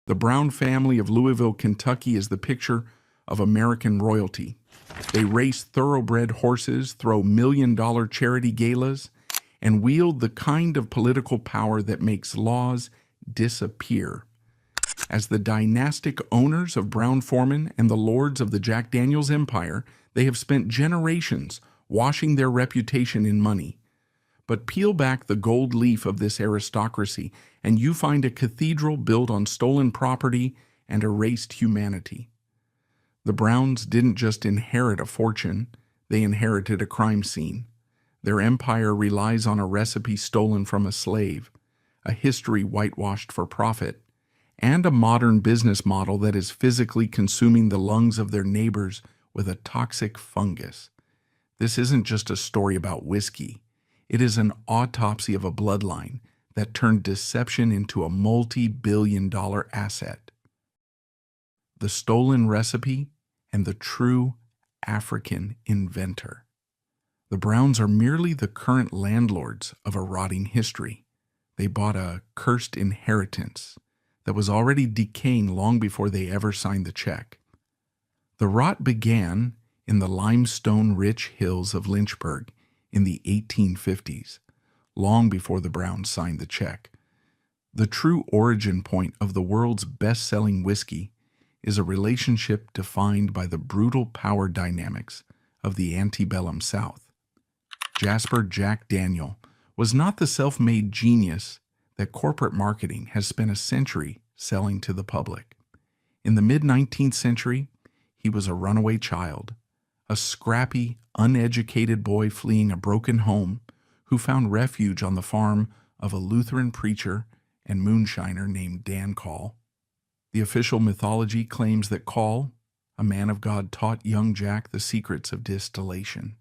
The Brown family of Louisville, Kentucky is the picture of American royalty. They race thoroughbred horses, throw million-dollar charity galas, and wield the kind of political power that makes laws disappear. As the dynastic owners of Brown-Forman and the lords of the Jack Daniel's empire, they have spent generations washing their reputation in money. But peel back the gold leaf of this aristocracy, and you find a cathedral built on stolen property and erased humanity. The Browns didn't just inherit a fortune, they inherited a crime scene. Their empire relies on a recipe stolen from a slave, a history whitewashed for profit, and a modern business model that is physically consuming the lungs of their neighbors with a toxic fungus. This isn't just a story about whiskey. It is an autopsy of a bloodline that turned deception into a multi-billion-dollar asset. The stolen recipe and the true African inventor. The Browns are merely the current landlords of a rotting history. They bought a cursed inheritance that was already decaying long before they ever signed the check. The rot began in the limestone-rich hills of Lynchburg in the 1850s, long before the Browns signed the check. The true origin point of the world's best-selling whiskey is a relationship defined by the brutal power dynamics of the antebellum South. Jasper Jack Daniel was not the self-made genius that corporate marketing has spent a century selling to the public. In the mid-19th century, he was a runaway child, a scrappy, uneducated boy fleeing a broken home who found refuge on the farm of a Lutheran preacher and moonshiner named Dan Call. The official mythology claims that Call, a man of God, taught young Jack the secrets of distillation.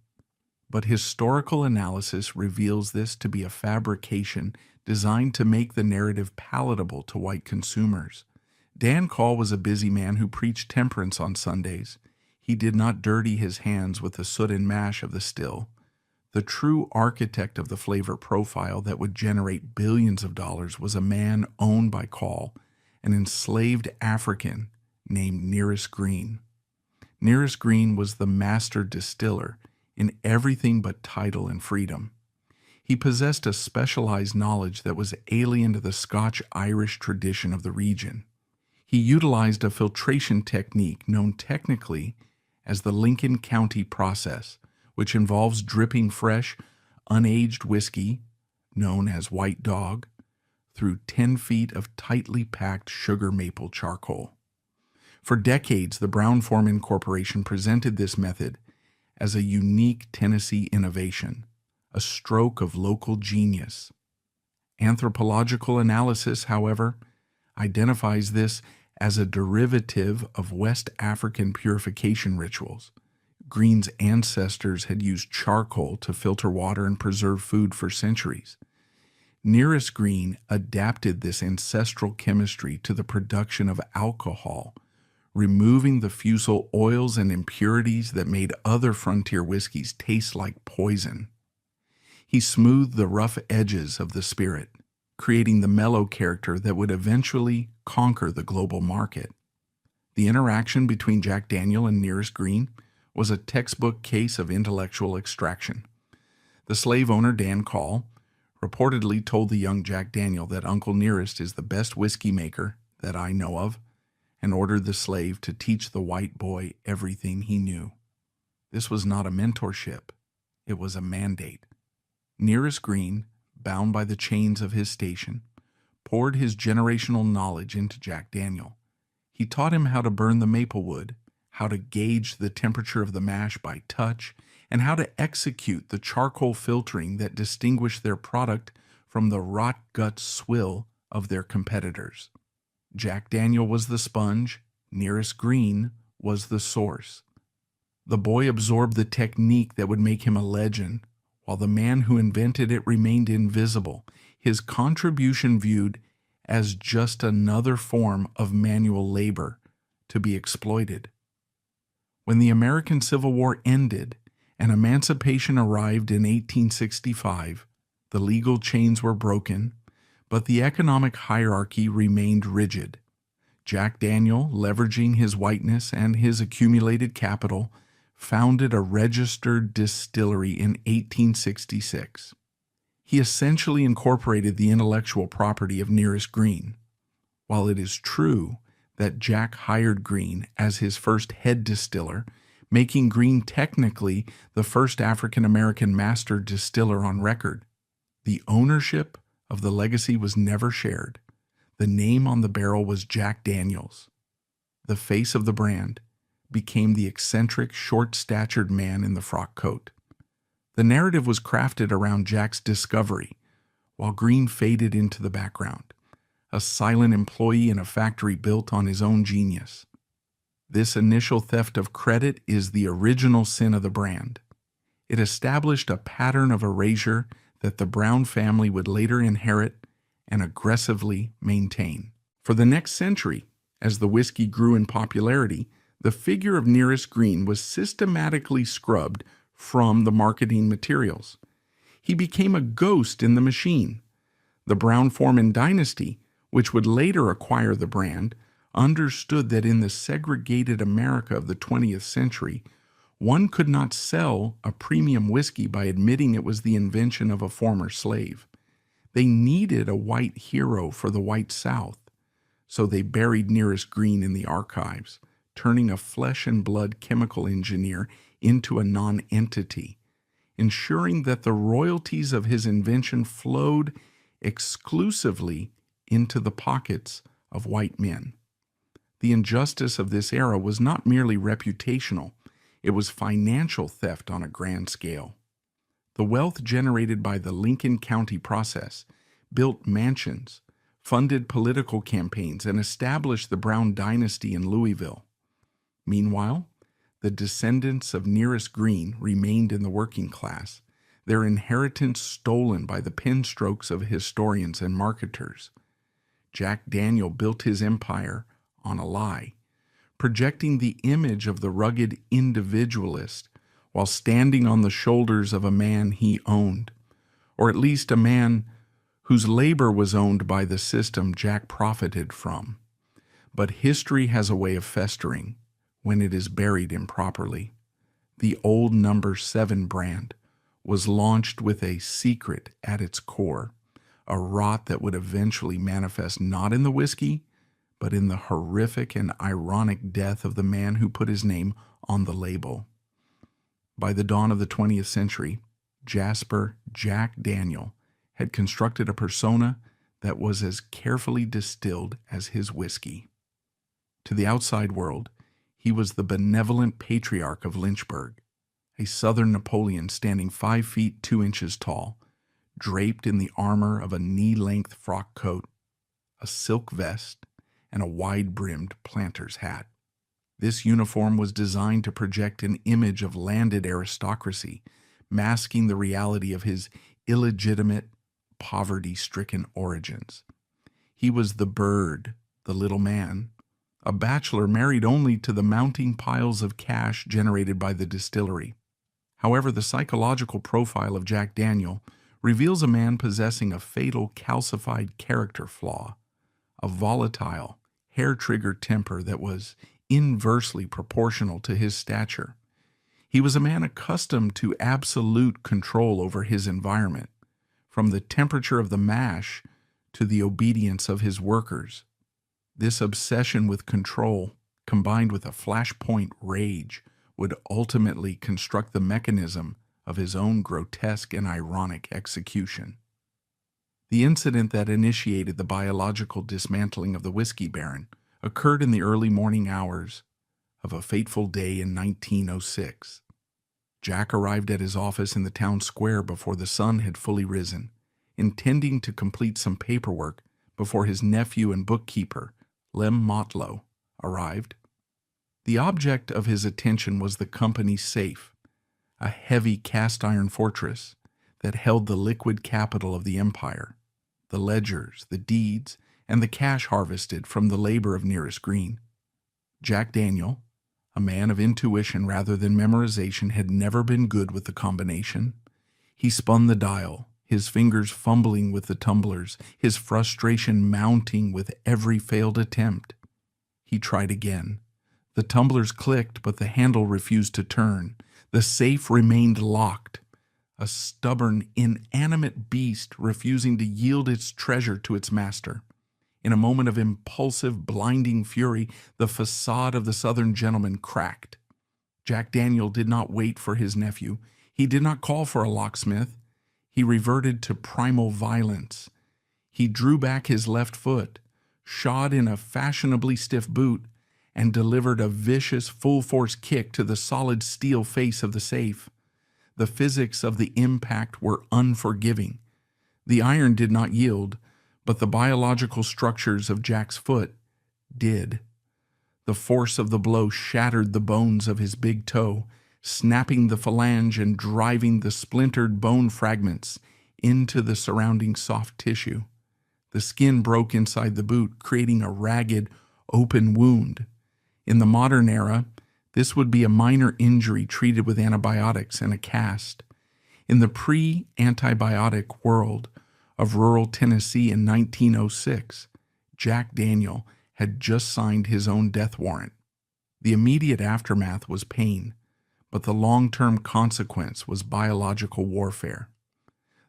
But historical analysis reveals this to be a fabrication designed to make the narrative palatable to white consumers. Dan Call was a busy man who preached temperance on Sundays. He did not dirty his hands with the soot and mash of the still. The true architect of the flavor profile that would generate billions of dollars was a man owned by Call, an enslaved African named Nearest Green. Nearest Green was the master distiller in everything but title and freedom. He possessed a specialized knowledge that was alien to the Scotch-Irish tradition of the region. He utilized a filtration technique known technically as the Lincoln County process, which involves dripping fresh, unaged whiskey, known as White Dog, through 10 feet of tightly packed sugar maple charcoal. For decades, the Brown-Forman Corporation presented this method as a unique Tennessee innovation, a stroke of local genius. Anthropological analysis, however, identifies this as a derivative of West African purification rituals. Green's ancestors had used charcoal to filter water and preserve food for centuries. Nearest Green adapted this ancestral chemistry to the production of alcohol, removing the fusel oils and impurities that made other frontier whiskeys taste like poison. He smoothed the rough edges of the spirit, creating the mellow character that would eventually conquer the global market. The interaction between Jack Daniel and Nearest Green was a textbook case of intellectual extraction. The slave owner, Dan Call, reportedly told the young Jack Daniel that Uncle Nearest is the best whiskey maker that I know of, and ordered the slave to teach the white boy everything he knew. This was not a mentorship, it was a mandate. Nearest Green, bound by the chains of his station, poured his generational knowledge into Jack Daniel. He taught him how to burn the maple wood, how to gauge the temperature of the mash by touch, and how to execute the charcoal filtering that distinguished their product from the rot gut swill of their competitors. Jack Daniel was the sponge, Nearest Green was the source. The boy absorbed the technique that would make him a legend, while the man who invented it remained invisible, his contribution viewed as just another form of manual labor to be exploited. When the American Civil War ended and emancipation arrived in 1865, the legal chains were broken, but the economic hierarchy remained rigid. Jack Daniel, leveraging his whiteness and his accumulated capital, founded a registered distillery in 1866. He essentially incorporated the intellectual property of Nearest Green. While it is true that Jack hired Green as his first head distiller, making Green technically the first African-American master distiller on record, the ownership of the legacy was never shared. The name on the barrel was Jack Daniels. The face of the brand became the eccentric, short-statured man in the frock coat. The narrative was crafted around Jack's discovery, while Green faded into the background, a silent employee in a factory built on his own genius. This initial theft of credit is the original sin of the brand. It established a pattern of erasure that the Brown family would later inherit and aggressively maintain. For the next century, as the whiskey grew in popularity, the figure of Nearest Green was systematically scrubbed from the marketing materials. He became a ghost in the machine. The Brown-Forman dynasty, which would later acquire the brand, understood that in the segregated America of the 20th century, one could not sell a premium whiskey by admitting it was the invention of a former slave. They needed a white hero for the white South, so they buried Nearest Green in the archives, turning a flesh and blood chemical engineer into a non-entity, ensuring that the royalties of his invention flowed exclusively into the pockets of white men. The injustice of this era was not merely reputational, it was financial theft on a grand scale. The wealth generated by the Lincoln County process built mansions, funded political campaigns, and established the Brown dynasty in Louisville. Meanwhile, the descendants of Nearest Green remained in the working class, their inheritance stolen by the pen strokes of historians and marketers. Jack Daniel built his empire on a lie, projecting the image of the rugged individualist while standing on the shoulders of a man he owned, or at least a man whose labor was owned by the system Jack profited from. But history has a way of festering when it is buried improperly. The old number 7 brand was launched with a secret at its core, a rot that would eventually manifest not in the whiskey, but in the horrific and ironic death of the man who put his name on the label. By the dawn of the 20th century, Jasper Jack Daniel had constructed a persona that was as carefully distilled as his whiskey. To the outside world, he was the benevolent patriarch of Lynchburg, a Southern Napoleon standing 5 feet 2 inches tall, draped in the armor of a knee-length frock coat, a silk vest, and a wide-brimmed planter's hat. This uniform was designed to project an image of landed aristocracy, masking the reality of his illegitimate, poverty-stricken origins. He was the bird, the little man, a bachelor married only to the mounting piles of cash generated by the distillery. However, the psychological profile of Jack Daniel reveals a man possessing a fatal calcified character flaw, a volatile, hair-trigger temper that was inversely proportional to his stature. He was a man accustomed to absolute control over his environment, from the temperature of the mash to the obedience of his workers. This obsession with control, combined with a flashpoint rage, would ultimately construct the mechanism of his own grotesque and ironic execution. The incident that initiated the biological dismantling of the whiskey baron occurred in the early morning hours of a fateful day in 1906. Jack arrived at his office in the town square before the sun had fully risen, intending to complete some paperwork before his nephew and bookkeeper, Lem Motlow, arrived. The object of his attention was the company's safe, a heavy cast-iron fortress that held the liquid capital of the empire, the ledgers, the deeds, and the cash harvested from the labor of Nearest Green. Jack Daniel, a man of intuition rather than memorization, had never been good with the combination. He spun the dial, his fingers fumbling with the tumblers, his frustration mounting with every failed attempt. He tried again. The tumblers clicked, but the handle refused to turn. The safe remained locked. A stubborn, inanimate beast refusing to yield its treasure to its master. In a moment of impulsive, blinding fury, the facade of the Southern gentleman cracked. Jack Daniel did not wait for his nephew. He did not call for a locksmith. He reverted to primal violence. He drew back his left foot, shod in a fashionably stiff boot, and delivered a vicious, full-force kick to the solid steel face of the safe. The physics of the impact were unforgiving. The iron did not yield, but the biological structures of Jack's foot did. The force of the blow shattered the bones of his big toe, snapping the phalange and driving the splintered bone fragments into the surrounding soft tissue. The skin broke inside the boot, creating a ragged, open wound. In the modern era, this would be a minor injury treated with antibiotics and a cast. In the pre-antibiotic world of rural Tennessee in 1906, Jack Daniel had just signed his own death warrant. The immediate aftermath was pain, but the long-term consequence was biological warfare.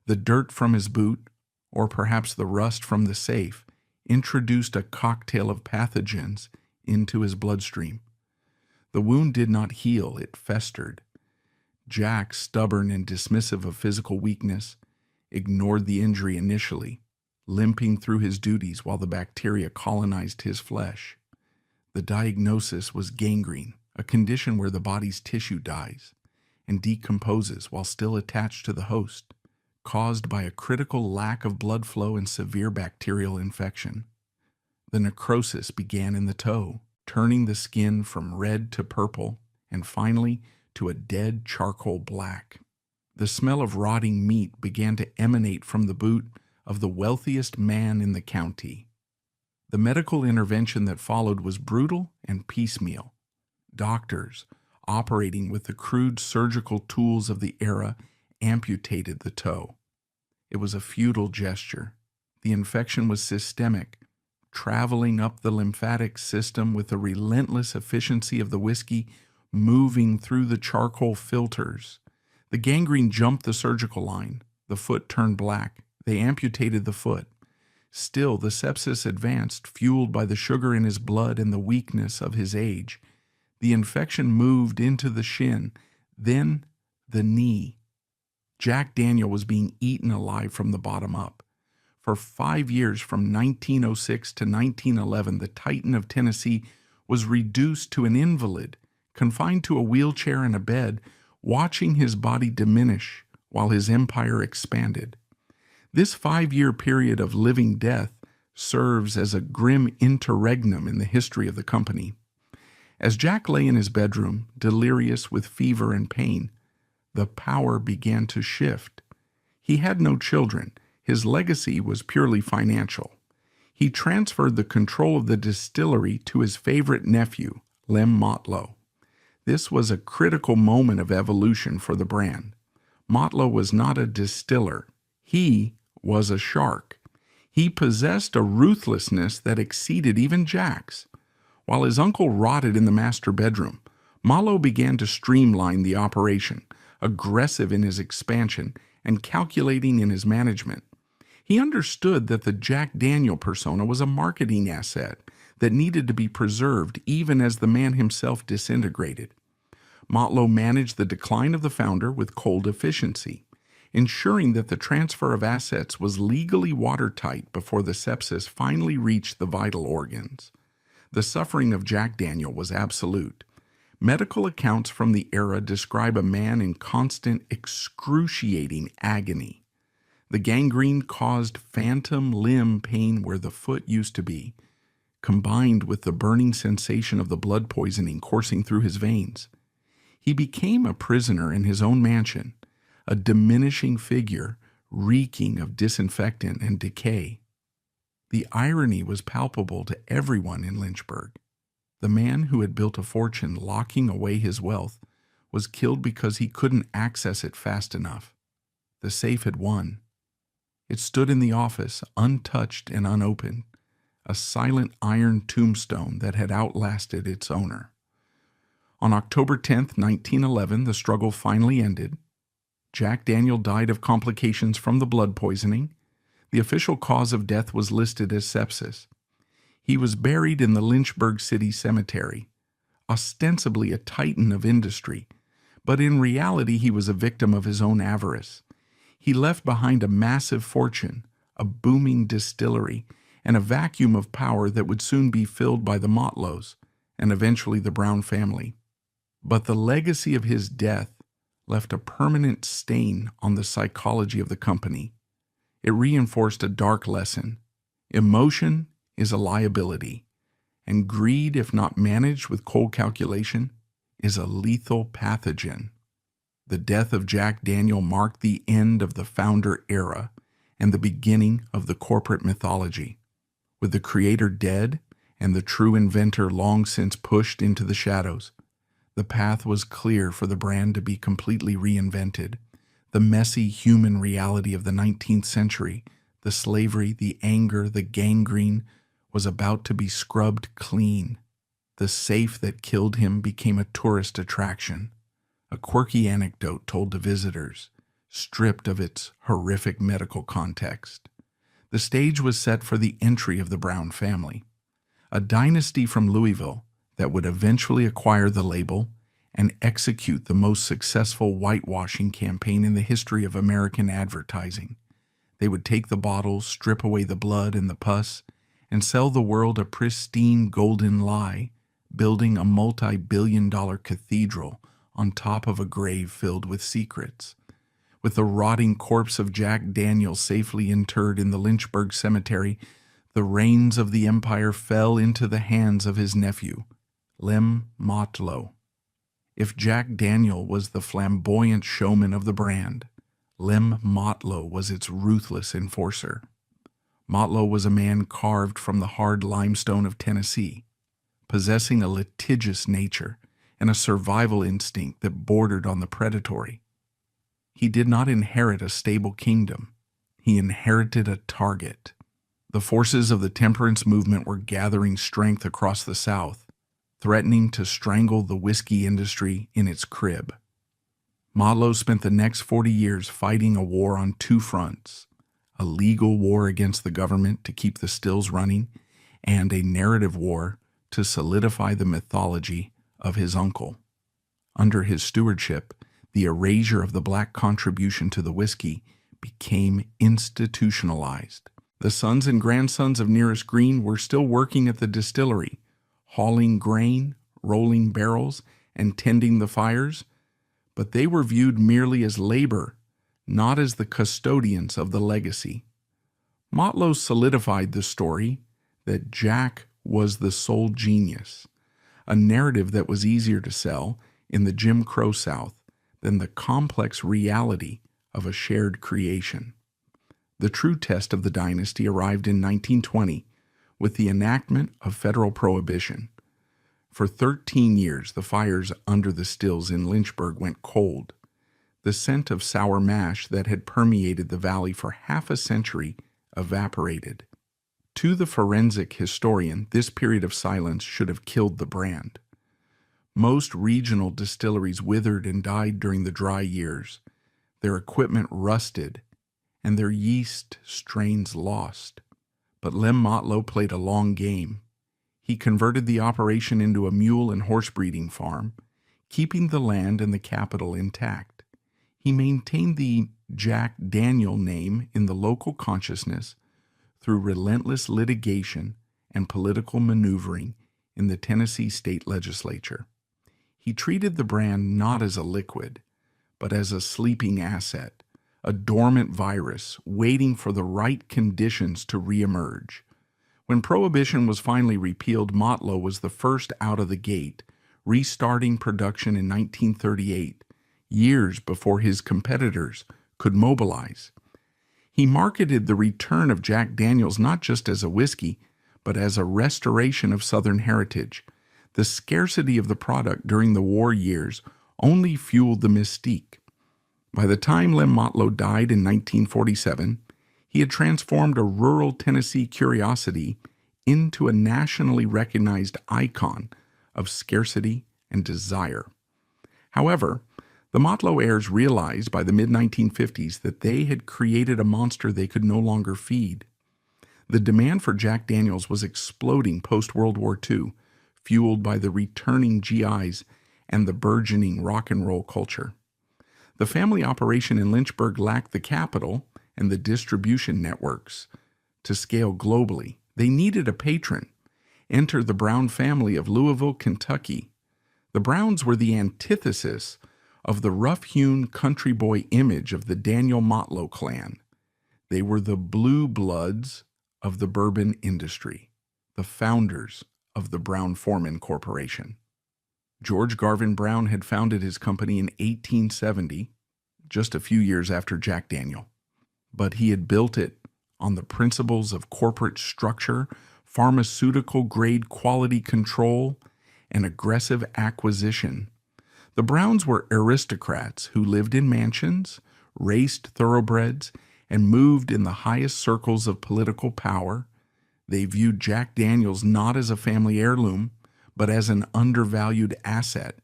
The dirt from his boot, or perhaps the rust from the safe, introduced a cocktail of pathogens into his bloodstream. The wound did not heal, it festered. Jack, stubborn and dismissive of physical weakness, ignored the injury initially, limping through his duties while the bacteria colonized his flesh. The diagnosis was gangrene, a condition where the body's tissue dies and decomposes while still attached to the host, caused by a critical lack of blood flow and severe bacterial infection. The necrosis began in the toe, turning the skin from red to purple and finally to a dead charcoal black. The smell of rotting meat began to emanate from the boot of the wealthiest man in the county. The medical intervention that followed was brutal and piecemeal. Doctors, operating with the crude surgical tools of the era, amputated the toe. It was a futile gesture. The infection was systemic, traveling up the lymphatic system with the relentless efficiency of the whiskey moving through the charcoal filters. The gangrene jumped the surgical line. The foot turned black. They amputated the foot. Still, the sepsis advanced, fueled by the sugar in his blood and the weakness of his age. The infection moved into the shin, then the knee. Jack Daniel was being eaten alive from the bottom up. For 5 years, from 1906 to 1911, the Titan of Tennessee was reduced to an invalid, confined to a wheelchair and a bed, watching his body diminish while his empire expanded. This 5-year period of living death serves as a grim interregnum in the history of the company. As Jack lay in his bedroom, delirious with fever and pain, the power began to shift. He had no children. His legacy was purely financial. He transferred the control of the distillery to his favorite nephew, Lem Motlow. This was a critical moment of evolution for the brand. Motlow was not a distiller. He was a shark. He possessed a ruthlessness that exceeded even Jack's. While his uncle rotted in the master bedroom, Motlow began to streamline the operation, aggressive in his expansion and calculating in his management. He understood that the Jack Daniel persona was a marketing asset that needed to be preserved even as the man himself disintegrated. Motlow managed the decline of the founder with cold efficiency, ensuring that the transfer of assets was legally watertight before the sepsis finally reached the vital organs. The suffering of Jack Daniel was absolute. Medical accounts from the era describe a man in constant, excruciating agony. The gangrene caused phantom limb pain where the foot used to be, combined with the burning sensation of the blood poisoning coursing through his veins. He became a prisoner in his own mansion, a diminishing figure reeking of disinfectant and decay. The irony was palpable to everyone in Lynchburg. The man who had built a fortune locking away his wealth was killed because he couldn't access it fast enough. The safe had won. It stood in the office, untouched and unopened, a silent iron tombstone that had outlasted its owner. On October 10, 1911, the struggle finally ended. Jack Daniel died of complications from the blood poisoning. The official cause of death was listed as sepsis. He was buried in the Lynchburg City Cemetery, ostensibly a titan of industry, but in reality he was a victim of his own avarice. He left behind a massive fortune, a booming distillery, and a vacuum of power that would soon be filled by the Motlows and eventually the Brown family. But the legacy of his death left a permanent stain on the psychology of the company. It reinforced a dark lesson. Emotion is a liability, and greed, if not managed with cold calculation, is a lethal pathogen. The death of Jack Daniel marked the end of the founder era and the beginning of the corporate mythology. With the creator dead and the true inventor long since pushed into the shadows, the path was clear for the brand to be completely reinvented. The messy human reality of the 19th century, the slavery, the anger, the gangrene, was about to be scrubbed clean. The safe that killed him became a tourist attraction, a quirky anecdote told to visitors, stripped of its horrific medical context. The stage was set for the entry of the Brown family, a dynasty from Louisville that would eventually acquire the label and execute the most successful whitewashing campaign in the history of American advertising. They would take the bottles, strip away the blood and the pus, and sell the world a pristine golden lie, building a multi-billion-dollar cathedral on top of a grave filled with secrets. With the rotting corpse of Jack Daniel safely interred in the Lynchburg Cemetery, the reins of the empire fell into the hands of his nephew, Lem Motlow. If Jack Daniel was the flamboyant showman of the brand, Lem Motlow was its ruthless enforcer. Motlow was a man carved from the hard limestone of Tennessee, possessing a litigious nature and a survival instinct that bordered on the predatory. He did not inherit a stable kingdom. He inherited a target. The forces of the temperance movement were gathering strength across the South, threatening to strangle the whiskey industry in its crib. Motlow spent the next 40 years fighting a war on two fronts: a legal war against the government to keep the stills running, and a narrative war to solidify the mythology of his uncle. Under his stewardship, the erasure of the black contribution to the whiskey became institutionalized. The sons and grandsons of Nearest Green were still working at the distillery, hauling grain, rolling barrels, and tending the fires, but they were viewed merely as labor, not as the custodians of the legacy. Motlow solidified the story that Jack was the sole genius, a narrative that was easier to sell in the Jim Crow South than the complex reality of a shared creation. The true test of the dynasty arrived in 1920 with the enactment of federal prohibition. For 13 years, the fires under the stills in Lynchburg went cold. The scent of sour mash that had permeated the valley for half a century evaporated. To the forensic historian, this period of silence should have killed the brand. Most regional distilleries withered and died during the dry years. Their equipment rusted, and their yeast strains lost. But Lem Motlow played a long game. He converted the operation into a mule and horse breeding farm, keeping the land and the capital intact. He maintained the Jack Daniel name in the local consciousness through relentless litigation and political maneuvering in the Tennessee state legislature. He treated the brand not as a liquid, but as a sleeping asset, a dormant virus waiting for the right conditions to reemerge. When Prohibition was finally repealed, Motlow was the first out of the gate, restarting production in 1938, years before his competitors could mobilize. He marketed the return of Jack Daniel's not just as a whiskey, but as a restoration of Southern heritage. The scarcity of the product during the war years only fueled the mystique. By the time Lem Motlow died in 1947, he had transformed a rural Tennessee curiosity into a nationally recognized icon of scarcity and desire. However, the Motlow heirs realized by the mid-1950s that they had created a monster they could no longer feed. The demand for Jack Daniels was exploding post-World War II, fueled by the returning GIs and the burgeoning rock and roll culture. The family operation in Lynchburg lacked the capital and the distribution networks to scale globally. They needed a patron. Enter the Brown family of Louisville, Kentucky. The Browns were the antithesis of the rough-hewn country boy image of the Daniel Motlow clan. They were the blue bloods of the bourbon industry, the founders of the Brown-Forman Corporation. George Garvin Brown had founded his company in 1870, just a few years after Jack Daniel. But he had built it on the principles of corporate structure, pharmaceutical-grade quality control, and aggressive acquisition. The Browns were aristocrats who lived in mansions, raced thoroughbreds, and moved in the highest circles of political power. They viewed Jack Daniels not as a family heirloom, but as an undervalued asset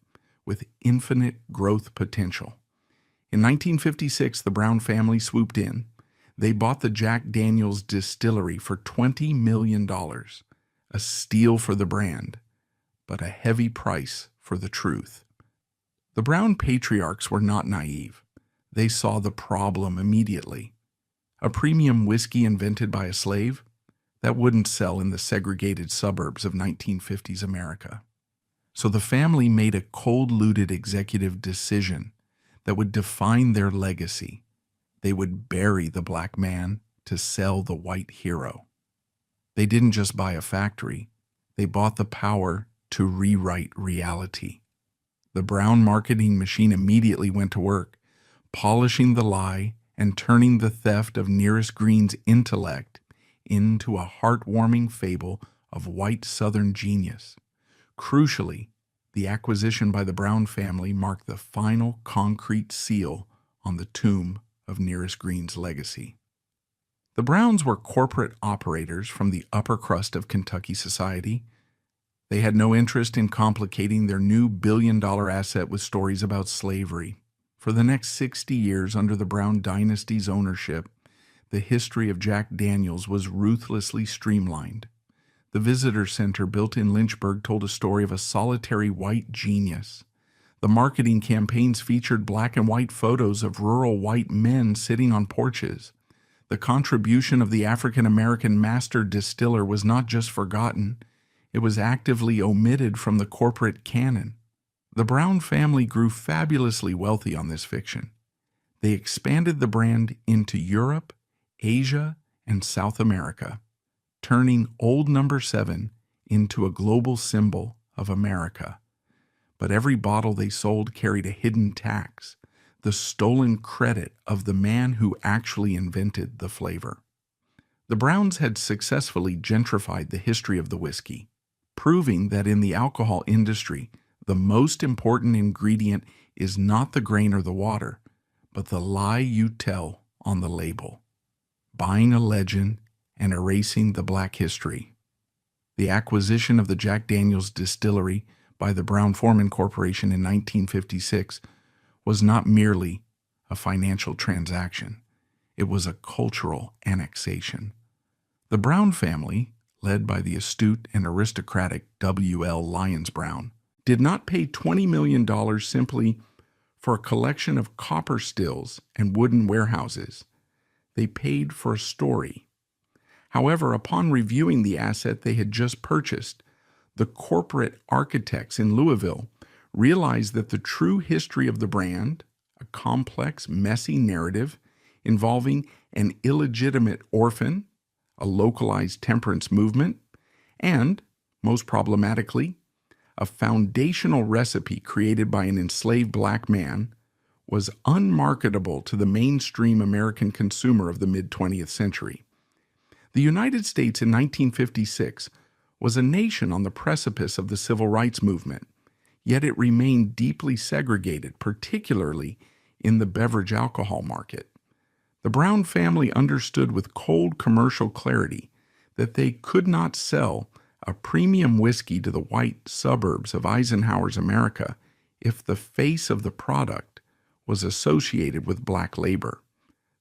with infinite growth potential. In 1956, the Brown family swooped in. They bought the Jack Daniels distillery for $20 million, a steal for the brand, but a heavy price for the truth. The Brown patriarchs were not naive. They saw the problem immediately. A premium whiskey invented by a slave? That wouldn't sell in the segregated suburbs of 1950s America. So the family made a cold-luded executive decision that would define their legacy. They would bury the black man to sell the white hero. They didn't just buy a factory. They bought the power to rewrite reality. The Brown marketing machine immediately went to work, polishing the lie and turning the theft of Nearest Green's intellect into a heartwarming fable of white Southern genius. Crucially, the acquisition by the Brown family marked the final concrete seal on the tomb of Nearest Green's legacy. The Browns were corporate operators from the upper crust of Kentucky society. They had no interest in complicating their new billion-dollar asset with stories about slavery. For the next 60 years under the Brown dynasty's ownership, the history of Jack Daniels was ruthlessly streamlined. The visitor center built in Lynchburg told a story of a solitary white genius. The marketing campaigns featured black and white photos of rural white men sitting on porches. The contribution of the African-American master distiller was not just forgotten, it was actively omitted from the corporate canon. The Brown family grew fabulously wealthy on this fiction. They expanded the brand into Europe, Asia, and South America, turning Old Number 7 into a global symbol of America. But every bottle they sold carried a hidden tax, the stolen credit of the man who actually invented the flavor. The Browns had successfully gentrified the history of the whiskey, proving that in the alcohol industry, the most important ingredient is not the grain or the water, but the lie you tell on the label. Buying a legend and erasing the black history. The acquisition of the Jack Daniels distillery by the Brown-Forman Corporation in 1956 was not merely a financial transaction. It was a cultural annexation. The Brown family, led by the astute and aristocratic W.L. Lyons Brown, did not pay $20 million simply for a collection of copper stills and wooden warehouses. They paid for a story. However, upon reviewing the asset they had just purchased, the corporate architects in Louisville realized that the true history of the brand, a complex, messy narrative involving an illegitimate orphan, a localized temperance movement, and, most problematically, a foundational recipe created by an enslaved black man, was unmarketable to the mainstream American consumer of the mid-20th century. The United States in 1956 was a nation on the precipice of the civil rights movement, yet it remained deeply segregated, particularly in the beverage alcohol market. The Brown family understood with cold commercial clarity that they could not sell a premium whiskey to the white suburbs of Eisenhower's America if the face of the product was associated with black labor.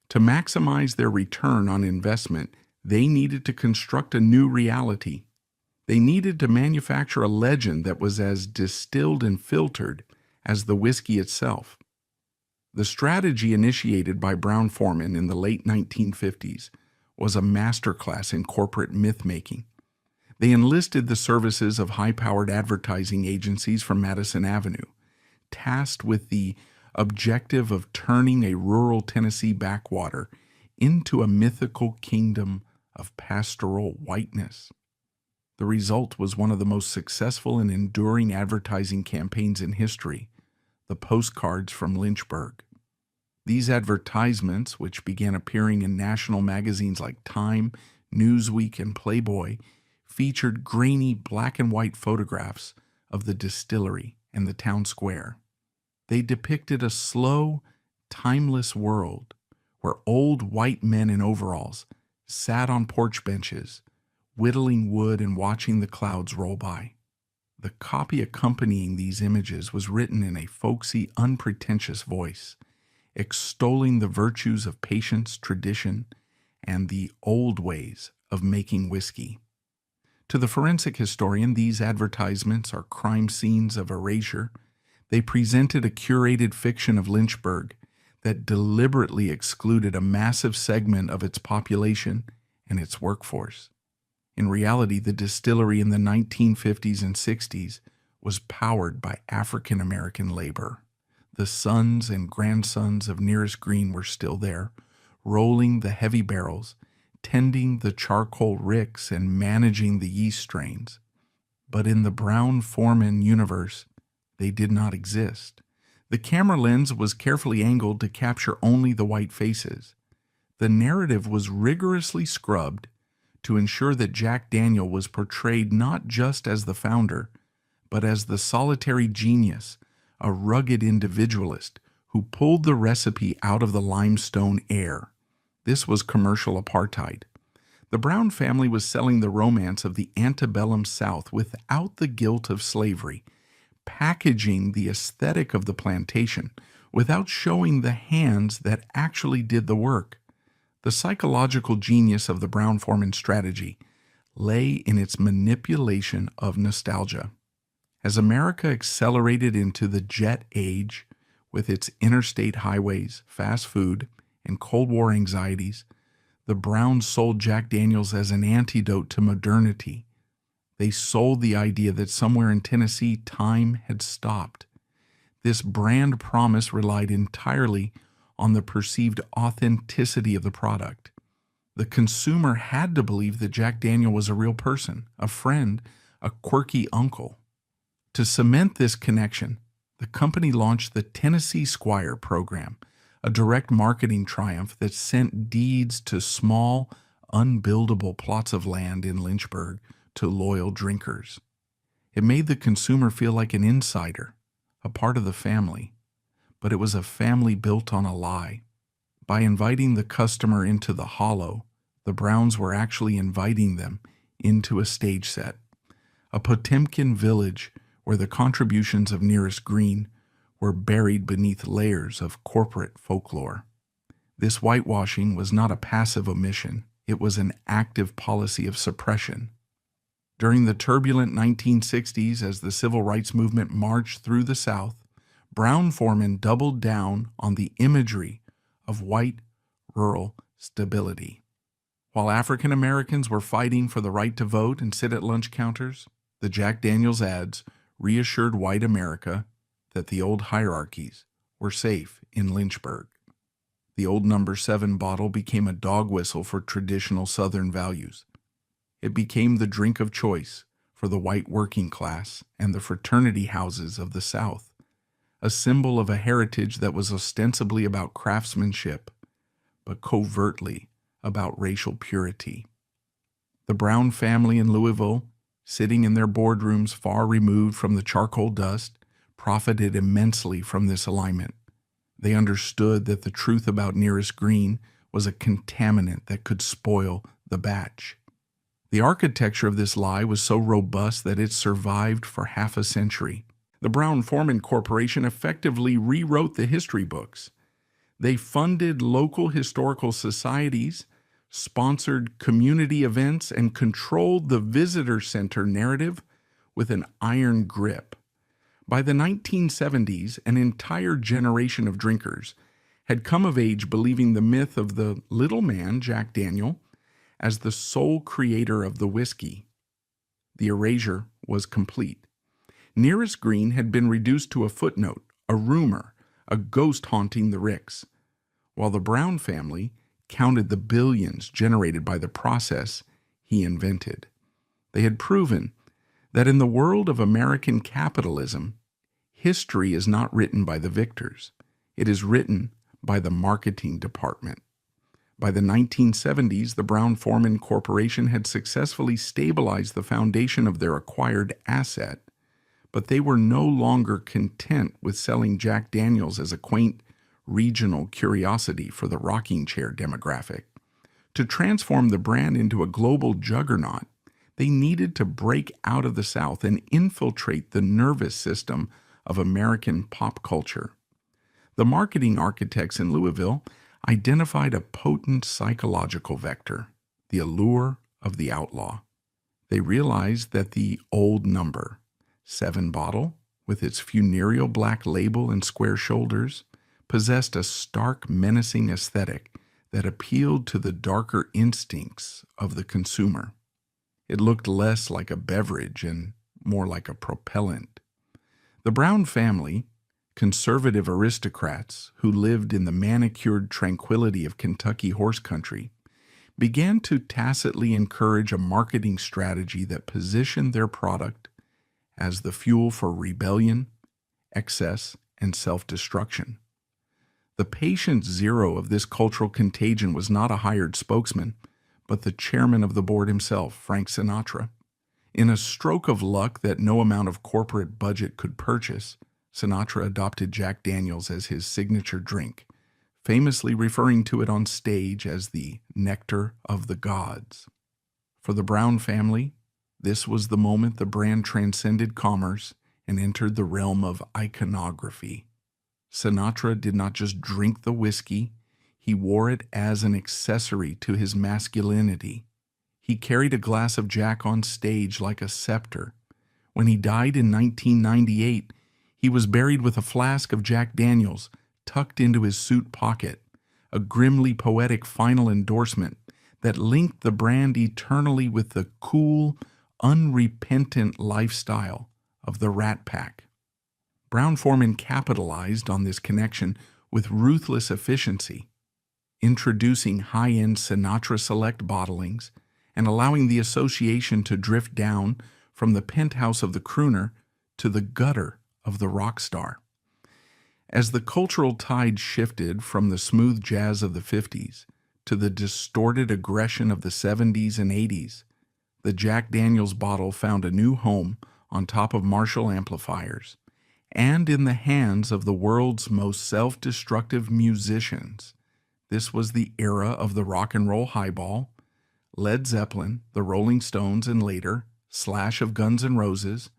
To maximize their return on investment, they needed to construct a new reality. They needed to manufacture a legend that was as distilled and filtered as the whiskey itself. The strategy initiated by Brown-Forman in the late 1950s was a masterclass in corporate myth-making. They enlisted the services of high-powered advertising agencies from Madison Avenue, tasked with the objective of turning a rural Tennessee backwater into a mythical kingdom of pastoral whiteness. The result was one of the most successful and enduring advertising campaigns in history, the postcards from Lynchburg. These advertisements, which began appearing in national magazines like Time, Newsweek, and Playboy, featured grainy black and white photographs of the distillery and the town square. They depicted a slow, timeless world where old white men in overalls sat on porch benches, whittling wood and watching the clouds roll by. The copy accompanying these images was written in a folksy, unpretentious voice, extolling the virtues of patience, tradition, and the old ways of making whiskey. To the forensic historian, these advertisements are crime scenes of erasure. They presented a curated fiction of Lynchburg that deliberately excluded a massive segment of its population and its workforce. In reality, the distillery in the 1950s and 60s was powered by African American labor. The sons and grandsons of Nearest Green were still there, rolling the heavy barrels, tending the charcoal ricks, and managing the yeast strains. But in the Brown-Forman universe, they did not exist. The camera lens was carefully angled to capture only the white faces. The narrative was rigorously scrubbed to ensure that Jack Daniel was portrayed not just as the founder, but as the solitary genius, a rugged individualist who pulled the recipe out of the limestone air. This was commercial apartheid. The Brown family was selling the romance of the antebellum South without the guilt of slavery, packaging the aesthetic of the plantation without showing the hands that actually did the work. The psychological genius of the Brown-Forman strategy lay in its manipulation of nostalgia. As America accelerated into the jet age with its interstate highways, fast food, and Cold War anxieties, the Browns sold Jack Daniels as an antidote to modernity. They sold the idea that somewhere in Tennessee time had stopped. This brand promise relied entirely on the perceived authenticity of the product. The consumer had to believe that Jack Daniel was a real person, a friend, a quirky uncle. To cement this connection, the company launched the Tennessee Squire program, a direct marketing triumph that sent deeds to small, unbuildable plots of land in Lynchburg to loyal drinkers. It made the consumer feel like an insider, a part of the family, but it was a family built on a lie. By inviting the customer into the hollow, the Browns were actually inviting them into a stage set, a Potemkin village where the contributions of Nearest Green were buried beneath layers of corporate folklore. This whitewashing was not a passive omission, it was an active policy of suppression. During the turbulent 1960s, as the civil rights movement marched through the South, Brown-Forman doubled down on the imagery of white rural stability. While African Americans were fighting for the right to vote and sit at lunch counters, the Jack Daniels ads reassured white America that the old hierarchies were safe in Lynchburg. The old number 7 bottle became a dog whistle for traditional Southern values. It became the drink of choice for the white working class and the fraternity houses of the South, a symbol of a heritage that was ostensibly about craftsmanship, but covertly about racial purity. The Brown family in Louisville, sitting in their boardrooms far removed from the charcoal dust, profited immensely from this alignment. They understood that the truth about Nearest Green was a contaminant that could spoil the batch. The architecture of this lie was so robust that it survived for half a century. The Brown-Forman Corporation effectively rewrote the history books. They funded local historical societies, sponsored community events, and controlled the visitor center narrative with an iron grip. By the 1970s, an entire generation of drinkers had come of age believing the myth of the little man, Jack Daniel, as the sole creator of the whiskey. The erasure was complete. Nearest Green had been reduced to a footnote, a rumor, a ghost haunting the Ricks, while the Brown family counted the billions generated by the process he invented. They had proven that in the world of American capitalism, history is not written by the victors. It is written by the marketing department. By the 1970s, the Brown-Forman Corporation had successfully stabilized the foundation of their acquired asset, but they were no longer content with selling Jack Daniels as a quaint regional curiosity for the rocking chair demographic. To transform the brand into a global juggernaut, they needed to break out of the South and infiltrate the nervous system of American pop culture. The marketing architects in Louisville identified a potent psychological vector, the allure of the outlaw. They realized that the old number, 7 bottle, with its funereal black label and square shoulders, possessed a stark, menacing aesthetic that appealed to the darker instincts of the consumer. It looked less like a beverage and more like a propellant. The Brown family, conservative aristocrats who lived in the manicured tranquility of Kentucky horse country, began to tacitly encourage a marketing strategy that positioned their product as the fuel for rebellion, excess, and self-destruction. The patient zero of this cultural contagion was not a hired spokesman, but the chairman of the board himself, Frank Sinatra. In a stroke of luck that no amount of corporate budget could purchase, Sinatra adopted Jack Daniels as his signature drink, famously referring to it on stage as the nectar of the gods. For the Brown family, this was the moment the brand transcended commerce and entered the realm of iconography. Sinatra did not just drink the whiskey, he wore it as an accessory to his masculinity. He carried a glass of Jack on stage like a scepter. When he died in 1998, he was buried with a flask of Jack Daniels tucked into his suit pocket, a grimly poetic final endorsement that linked the brand eternally with the cool, unrepentant lifestyle of the Rat Pack. Brown-Forman capitalized on this connection with ruthless efficiency, introducing high-end Sinatra Select bottlings and allowing the association to drift down from the penthouse of the crooner to the gutter of the rock star. As the cultural tide shifted from the smooth jazz of the 50s to the distorted aggression of the 70s and 80s, the Jack Daniels bottle found a new home on top of Marshall amplifiers and in the hands of the world's most self-destructive musicians. This was the era of the rock and roll highball. Led Zeppelin, the Rolling Stones, and later, Slash of Guns N' Roses,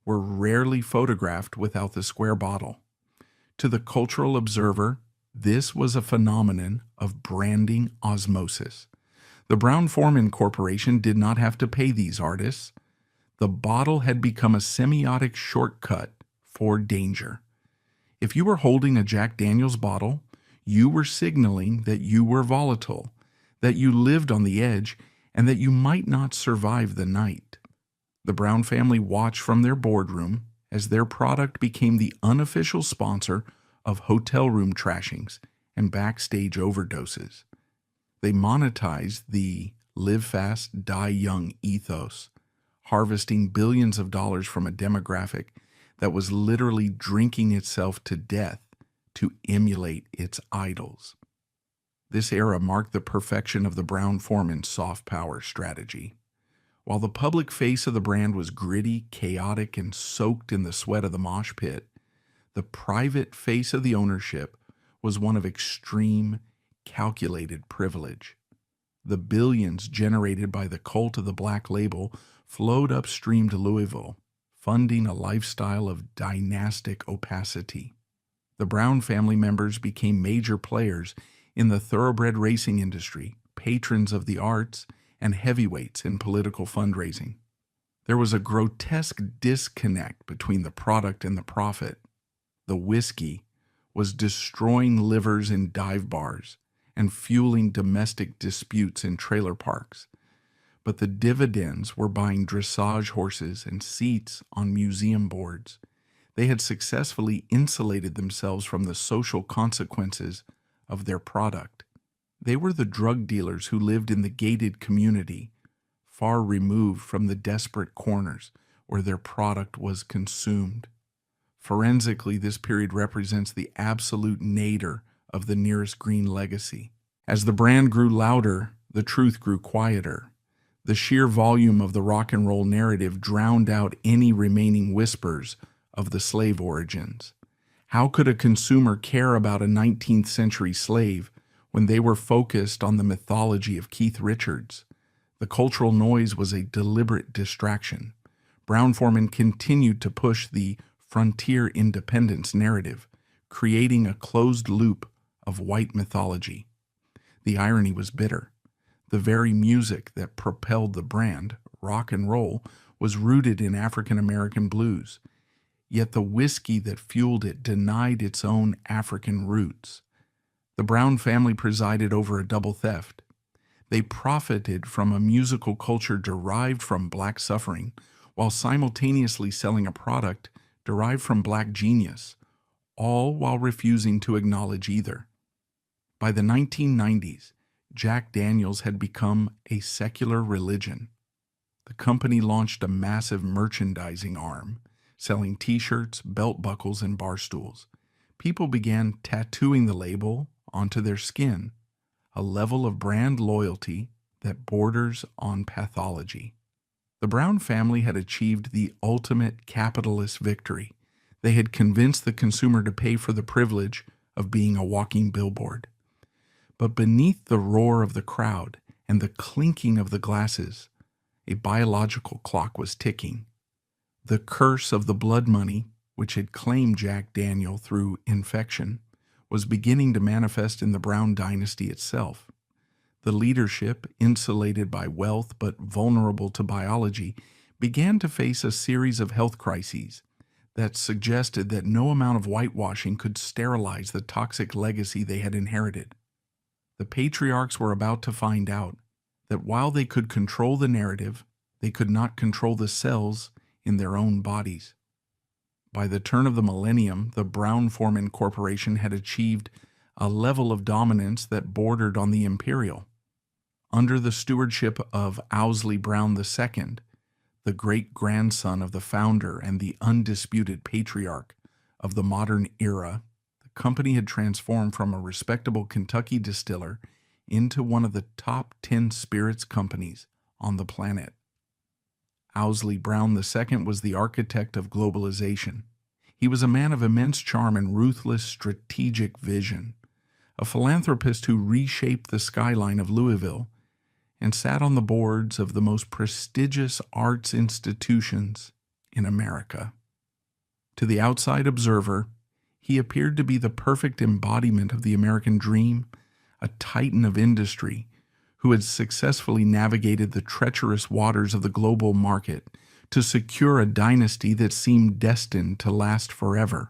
were rarely photographed without the square bottle. To the cultural observer, this was a phenomenon of branding osmosis. The Brown-Forman Corporation did not have to pay these artists. The bottle had become a semiotic shortcut for danger. If you were holding a Jack Daniels bottle, you were signaling that you were volatile, that you lived on the edge, and that you might not survive the night. The Brown family watched from their boardroom as their product became the unofficial sponsor of hotel room trashings and backstage overdoses. They monetized the live fast, die young ethos, harvesting billions of dollars from a demographic that was literally drinking itself to death to emulate its idols. This era marked the perfection of the Brown-Forman soft power strategy. While the public face of the brand was gritty, chaotic, and soaked in the sweat of the mosh pit, the private face of the ownership was one of extreme, calculated privilege. The billions generated by the cult of the Black Label flowed upstream to Louisville, funding a lifestyle of dynastic opacity. The Brown family members became major players in the thoroughbred racing industry, patrons of the arts, and heavyweights in political fundraising. There was a grotesque disconnect between the product and the profit. The whiskey was destroying livers in dive bars and fueling domestic disputes in trailer parks, but the dividends were buying dressage horses and seats on museum boards. They had successfully insulated themselves from the social consequences of their product. They were the drug dealers who lived in the gated community, far removed from the desperate corners where their product was consumed. Forensically, this period represents the absolute nadir of the nearest green legacy. As the brand grew louder, the truth grew quieter. The sheer volume of the rock and roll narrative drowned out any remaining whispers of the slave origins. How could a consumer care about a 19th century slave when they were focused on the mythology of Keith Richards? The cultural noise was a deliberate distraction. Brown-Forman continued to push the frontier independence narrative, creating a closed loop of white mythology. The irony was bitter. The very music that propelled the brand, rock and roll, was rooted in African American blues. Yet the whiskey that fueled it denied its own African roots. The Brown family presided over a double theft. They profited from a musical culture derived from black suffering, while simultaneously selling a product derived from black genius, all while refusing to acknowledge either. By the 1990s, Jack Daniel's had become a secular religion. The company launched a massive merchandising arm, selling t-shirts, belt buckles, and bar stools. People began tattooing the label onto their skin, a level of brand loyalty that borders on pathology. The Brown family had achieved the ultimate capitalist victory. They had convinced the consumer to pay for the privilege of being a walking billboard. But beneath the roar of the crowd and the clinking of the glasses, a biological clock was ticking. The curse of the blood money, which had claimed Jack Daniel through infection, was beginning to manifest in the Brown dynasty itself. The leadership, insulated by wealth but vulnerable to biology, began to face a series of health crises that suggested that no amount of whitewashing could sterilize the toxic legacy they had inherited. The patriarchs were about to find out that while they could control the narrative, they could not control the cells in their own bodies. By the turn of the millennium, the Brown-Forman Corporation had achieved a level of dominance that bordered on the imperial. Under the stewardship of Owsley Brown II, the great-grandson of the founder and the undisputed patriarch of the modern era, the company had transformed from a respectable Kentucky distiller into one of the top 10 spirits companies on the planet. Owsley Brown II was the architect of globalization. He was a man of immense charm and ruthless strategic vision, a philanthropist who reshaped the skyline of Louisville and sat on the boards of the most prestigious arts institutions in America. To the outside observer, he appeared to be the perfect embodiment of the American dream, a titan of industry who had successfully navigated the treacherous waters of the global market to secure a dynasty that seemed destined to last forever.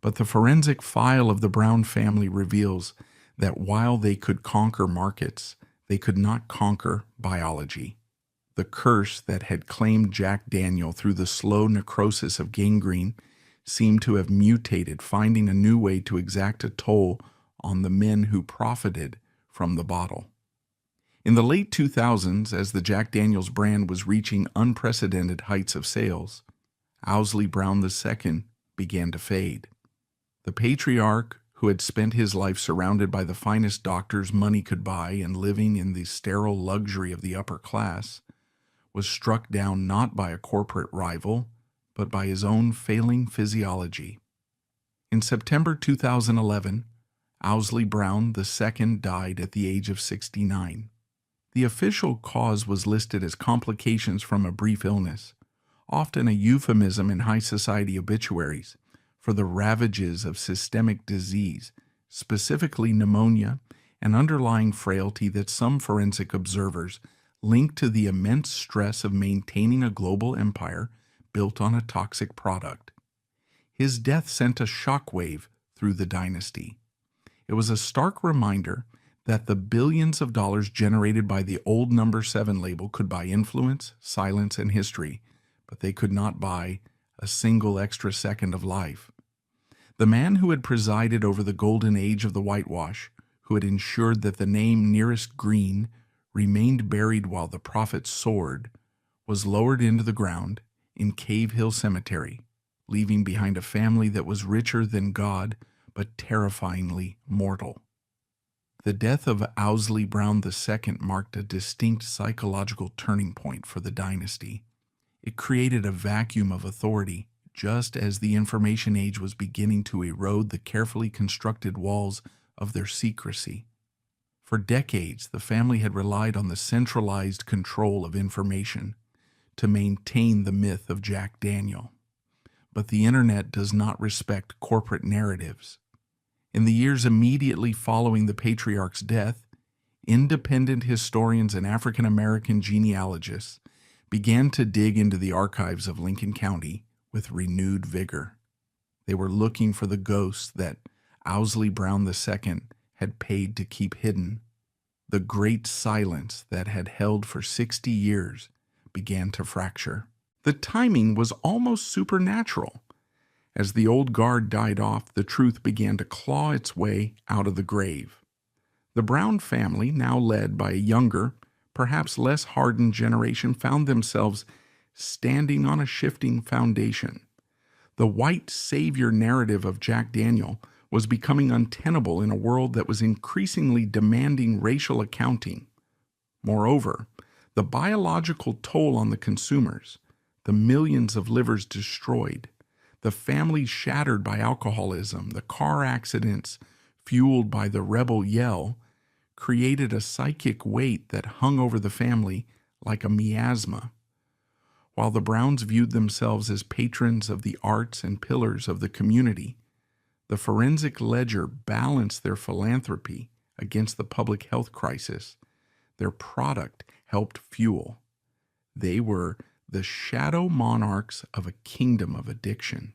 But the forensic file of the Brown family reveals that while they could conquer markets, they could not conquer biology. The curse that had claimed Jack Daniel through the slow necrosis of gangrene seemed to have mutated, finding a new way to exact a toll on the men who profited from the bottle. In the late 2000s, as the Jack Daniel's brand was reaching unprecedented heights of sales, Owsley Brown II began to fade. The patriarch, who had spent his life surrounded by the finest doctors money could buy and living in the sterile luxury of the upper class, was struck down not by a corporate rival, but by his own failing physiology. In September 2011, Owsley Brown II died at the age of 69. The official cause was listed as complications from a brief illness, often a euphemism in high society obituaries for the ravages of systemic disease, specifically pneumonia and underlying frailty that some forensic observers link to the immense stress of maintaining a global empire built on a toxic product. His death sent a shockwave through the dynasty. It was a stark reminder that the billions of dollars generated by the old number 7 label could buy influence, silence, and history, but they could not buy a single extra second of life. The man who had presided over the golden age of the whitewash, who had ensured that the name nearest green remained buried while the prophet soared, was lowered into the ground in Cave Hill Cemetery, leaving behind a family that was richer than God but terrifyingly mortal. The death of Owsley Brown II marked a distinct psychological turning point for the dynasty. It created a vacuum of authority, just as the information age was beginning to erode the carefully constructed walls of their secrecy. For decades, the family had relied on the centralized control of information to maintain the myth of Jack Daniel. But the internet does not respect corporate narratives. In the years immediately following the patriarch's death, independent historians and African American genealogists began to dig into the archives of Lincoln County with renewed vigor. They were looking for the ghosts that Owsley Brown II had paid to keep hidden. The great silence that had held for 60 years began to fracture. The timing was almost supernatural. As the old guard died off, the truth began to claw its way out of the grave. The Brown family, now led by a younger, perhaps less hardened generation, found themselves standing on a shifting foundation. The white savior narrative of Jack Daniel was becoming untenable in a world that was increasingly demanding racial accounting. Moreover, the biological toll on the consumers, the millions of livers destroyed, the families shattered by alcoholism, the car accidents fueled by the rebel yell, created a psychic weight that hung over the family like a miasma. While the Browns viewed themselves as patrons of the arts and pillars of the community, the forensic ledger balanced their philanthropy against the public health crisis their product helped fuel. They were the shadow monarchs of a kingdom of addiction.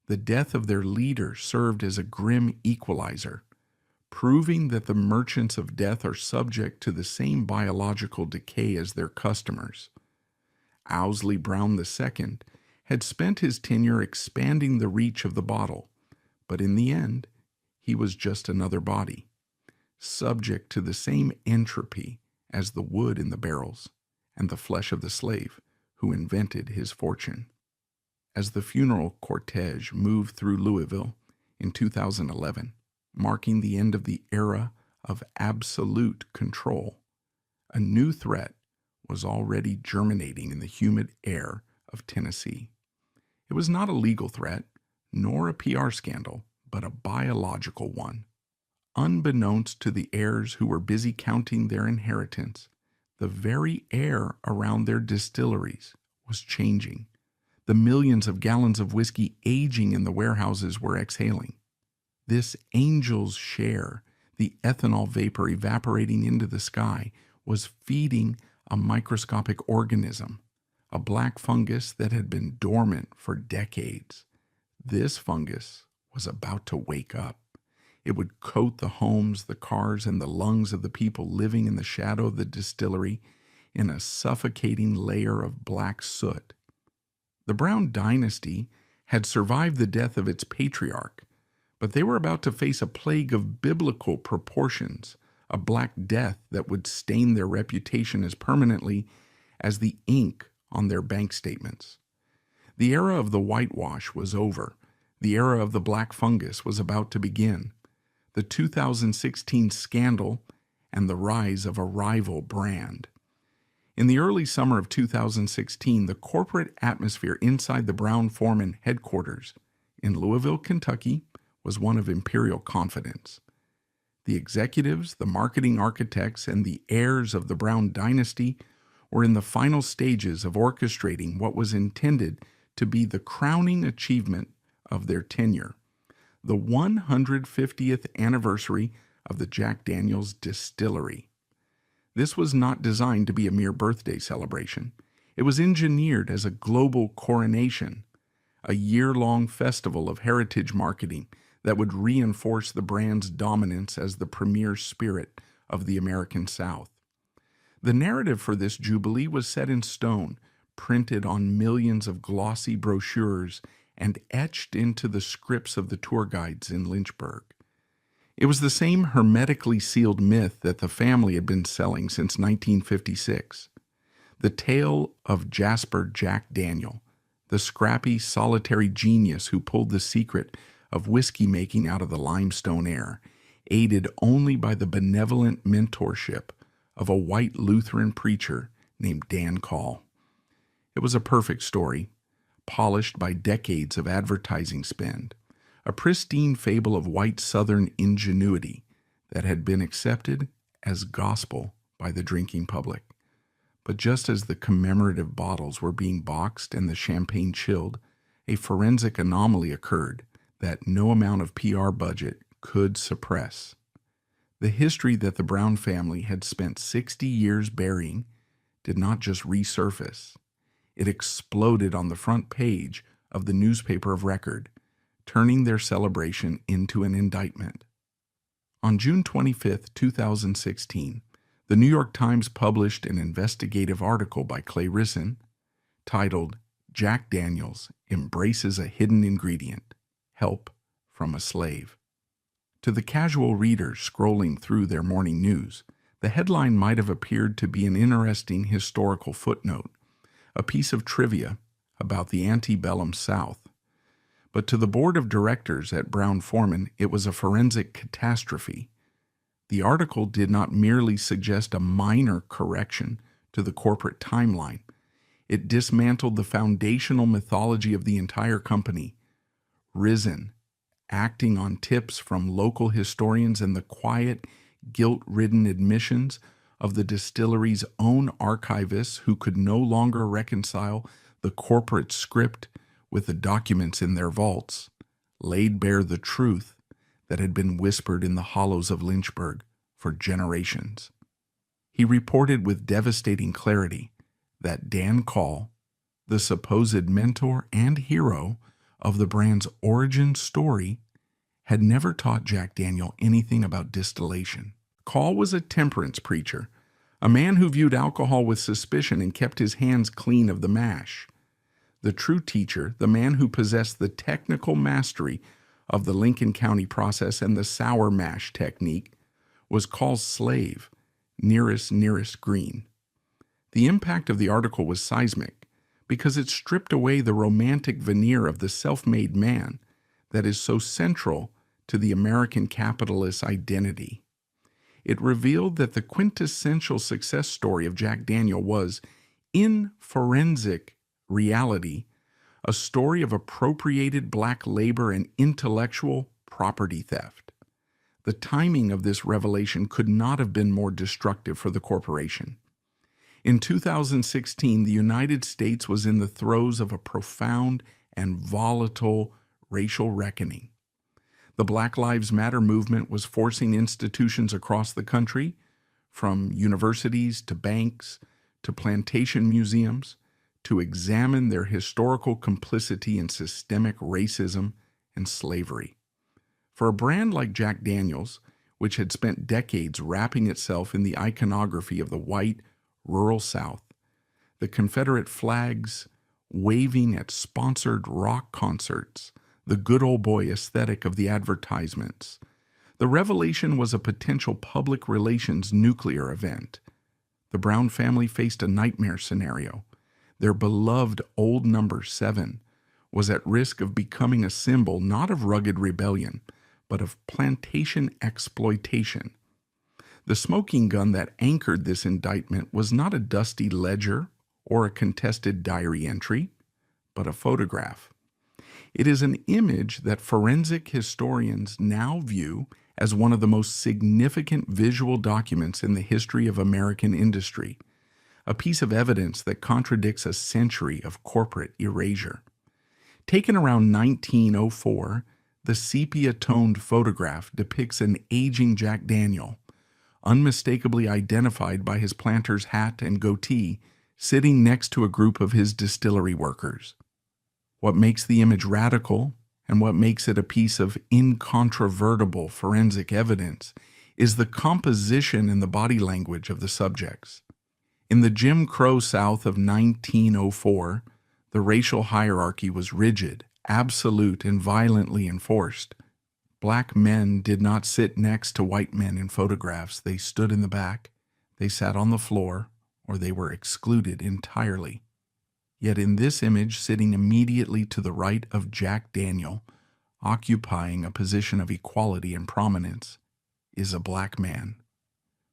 The death of their leader served as a grim equalizer, proving that the merchants of death are subject to the same biological decay as their customers. Owsley Brown II had spent his tenure expanding the reach of the bottle, but in the end, he was just another body, subject to the same entropy as the wood in the barrels and the flesh of the slave who invented his fortune. As the funeral cortege moved through Louisville in 2011, marking the end of the era of absolute control, a new threat was already germinating in the humid air of Tennessee. It was not a legal threat, nor a PR scandal, but a biological one. Unbeknownst to the heirs who were busy counting their inheritance, the very air around their distilleries was changing. The millions of gallons of whiskey aging in the warehouses were exhaling. This angel's share, the ethanol vapor evaporating into the sky, was feeding a microscopic organism, a black fungus that had been dormant for decades. This fungus was about to wake up. It would coat the homes, the cars, and the lungs of the people living in the shadow of the distillery in a suffocating layer of black soot. The Brown dynasty had survived the death of its patriarch, but they were about to face a plague of biblical proportions, a black death that would stain their reputation as permanently as the ink on their bank statements. The era of the whitewash was over. The era of the black fungus was about to begin. The 2016 scandal and the rise of a rival brand. In the early summer of 2016, the corporate atmosphere inside the Brown-Forman headquarters in Louisville, Kentucky, was one of imperial confidence. The executives, the marketing architects, and the heirs of the Brown dynasty were in the final stages of orchestrating what was intended to be the crowning achievement of their tenure, the 150th anniversary of the Jack Daniel's distillery. This was not designed to be a mere birthday celebration. It was engineered as a global coronation, a year-long festival of heritage marketing that would reinforce the brand's dominance as the premier spirit of the American South. The narrative for this jubilee was set in stone, printed on millions of glossy brochures and etched into the scripts of the tour guides in Lynchburg. It was the same hermetically sealed myth that the family had been selling since 1956. The tale of Jasper Jack Daniel, the scrappy, solitary genius who pulled the secret of whiskey making out of the limestone air, aided only by the benevolent mentorship of a white Lutheran preacher named Dan Call. It was a perfect story, polished by decades of advertising spend, a pristine fable of white Southern ingenuity that had been accepted as gospel by the drinking public. But just as the commemorative bottles were being boxed and the champagne chilled, a forensic anomaly occurred that no amount of PR budget could suppress. The history that the Brown family had spent 60 years burying did not just resurface. It exploded on the front page of the newspaper of record, turning their celebration into an indictment. On June 25, 2016, the New York Times published an investigative article by Clay Risson titled, "Jack Daniel's Embraces a Hidden Ingredient, Help from a Slave." To the casual reader scrolling through their morning news, the headline might have appeared to be an interesting historical footnote, a piece of trivia about the antebellum South. But to the board of directors at Brown-Forman, it was a forensic catastrophe. The article did not merely suggest a minor correction to the corporate timeline. It dismantled the foundational mythology of the entire company. Risson, acting on tips from local historians and the quiet, guilt-ridden admissions of the distillery's own archivists who could no longer reconcile the corporate script with the documents in their vaults, laid bare the truth that had been whispered in the hollows of Lynchburg for generations. He reported with devastating clarity that Dan Call, the supposed mentor and hero of the brand's origin story, had never taught Jack Daniel anything about distillation. Call was a temperance preacher, a man who viewed alcohol with suspicion and kept his hands clean of the mash. The true teacher, the man who possessed the technical mastery of the Lincoln County process and the sour mash technique, was Call's slave, Nearest Green. The impact of the article was seismic because it stripped away the romantic veneer of the self-made man that is so central to the American capitalist identity. It revealed that the quintessential success story of Jack Daniel was, in forensic reality, a story of appropriated black labor and intellectual property theft. The timing of this revelation could not have been more destructive for the corporation. In 2016, the United States was in the throes of a profound and volatile racial reckoning. The Black Lives Matter movement was forcing institutions across the country, from universities to banks to plantation museums, to examine their historical complicity in systemic racism and slavery. For a brand like Jack Daniel's, which had spent decades wrapping itself in the iconography of the white, rural South, the Confederate flags waving at sponsored rock concerts, the good old boy aesthetic of the advertisements, the revelation was a potential public relations nuclear event. The Brown family faced a nightmare scenario. Their beloved old number 7 was at risk of becoming a symbol not of rugged rebellion, but of plantation exploitation. The smoking gun that anchored this indictment was not a dusty ledger or a contested diary entry, but a photograph. It is an image that forensic historians now view as one of the most significant visual documents in the history of American industry, a piece of evidence that contradicts a century of corporate erasure. Taken around 1904, the sepia-toned photograph depicts an aging Jack Daniel, unmistakably identified by his planter's hat and goatee, sitting next to a group of his distillery workers. What makes the image radical, and what makes it a piece of incontrovertible forensic evidence, is the composition and the body language of the subjects. In the Jim Crow South of 1904, the racial hierarchy was rigid, absolute, and violently enforced. Black men did not sit next to white men in photographs. They stood in the back, they sat on the floor, or they were excluded entirely. Yet in this image, sitting immediately to the right of Jack Daniel, occupying a position of equality and prominence, is a black man.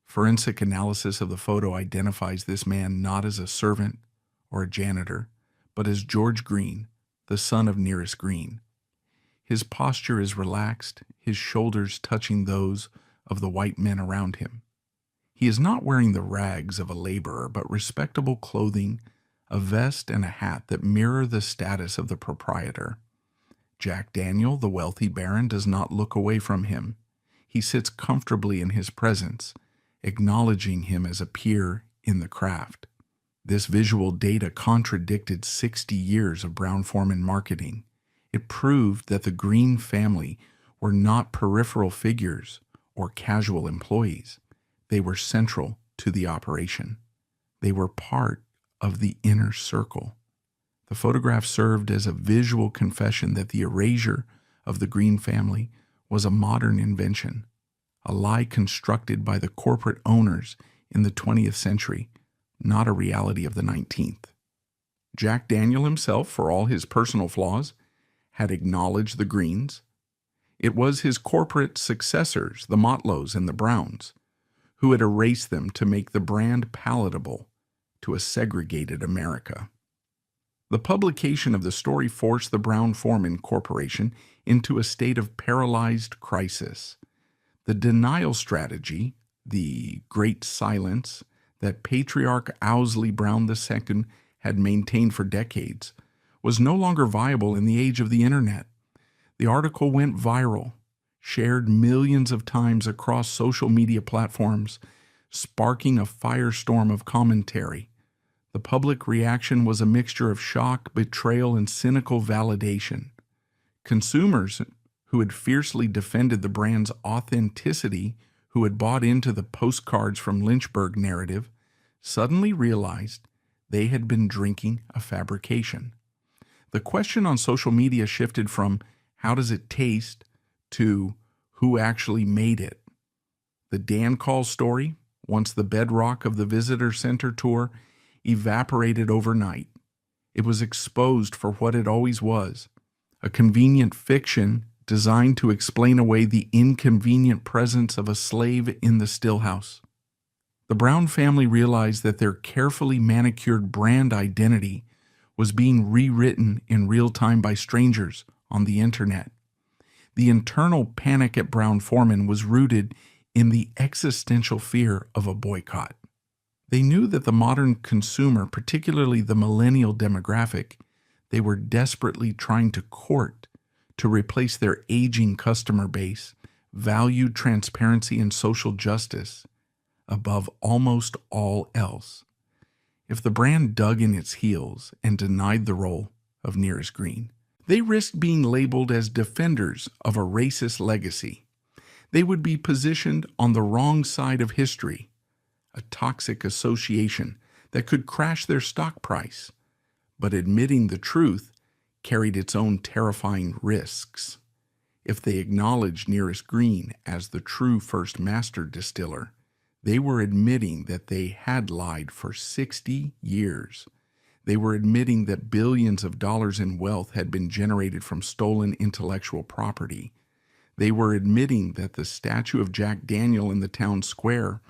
Forensic analysis of the photo identifies this man not as a servant or a janitor, but as George Green, the son of Nearest Green. His posture is relaxed, his shoulders touching those of the white men around him. He is not wearing the rags of a laborer, but respectable clothing, a vest and a hat that mirror the status of the proprietor. Jack Daniel, the wealthy baron, does not look away from him. He sits comfortably in his presence, acknowledging him as a peer in the craft. This visual data contradicted 60 years of Brown-Forman marketing. It proved that the Green family were not peripheral figures or casual employees. They were central to the operation. They were part of the inner circle. The photograph served as a visual confession that the erasure of the Green family was a modern invention, a lie constructed by the corporate owners in the 20th century, not a reality of the 19th. Jack Daniel himself, for all his personal flaws, had acknowledged the Greens. It was his corporate successors, the Motlows and the Browns, who had erased them to make the brand palatable to a segregated America. The publication of the story forced the Brown-Forman Corporation into a state of paralyzed crisis. The denial strategy, the great silence, that Patriarch Owsley Brown II had maintained for decades, was no longer viable in the age of the internet. The article went viral, shared millions of times across social media platforms, sparking a firestorm of commentary. The public reaction was a mixture of shock, betrayal, and cynical validation. Consumers who had fiercely defended the brand's authenticity, who had bought into the postcards from Lynchburg narrative, suddenly realized they had been drinking a fabrication. The question on social media shifted from how does it taste to who actually made it. The Dan Call story, once the bedrock of the visitor center tour, evaporated overnight. It was exposed for what it always was, a convenient fiction designed to explain away the inconvenient presence of a slave in the stillhouse. The Brown family realized that their carefully manicured brand identity was being rewritten in real time by strangers on the internet. The internal panic at Brown-Forman was rooted in the existential fear of a boycott. They knew that the modern consumer, particularly the millennial demographic, they were desperately trying to court to replace their aging customer base, valued transparency and social justice above almost all else. If the brand dug in its heels and denied the role of Nearest Green, they risked being labeled as defenders of a racist legacy. They would be positioned on the wrong side of history, a toxic association that could crash their stock price, but admitting the truth carried its own terrifying risks. If they acknowledged Nearest Green as the true first master distiller, they were admitting that they had lied for 60 years. They were admitting that billions of dollars in wealth had been generated from stolen intellectual property. They were admitting that the statue of Jack Daniel in the town square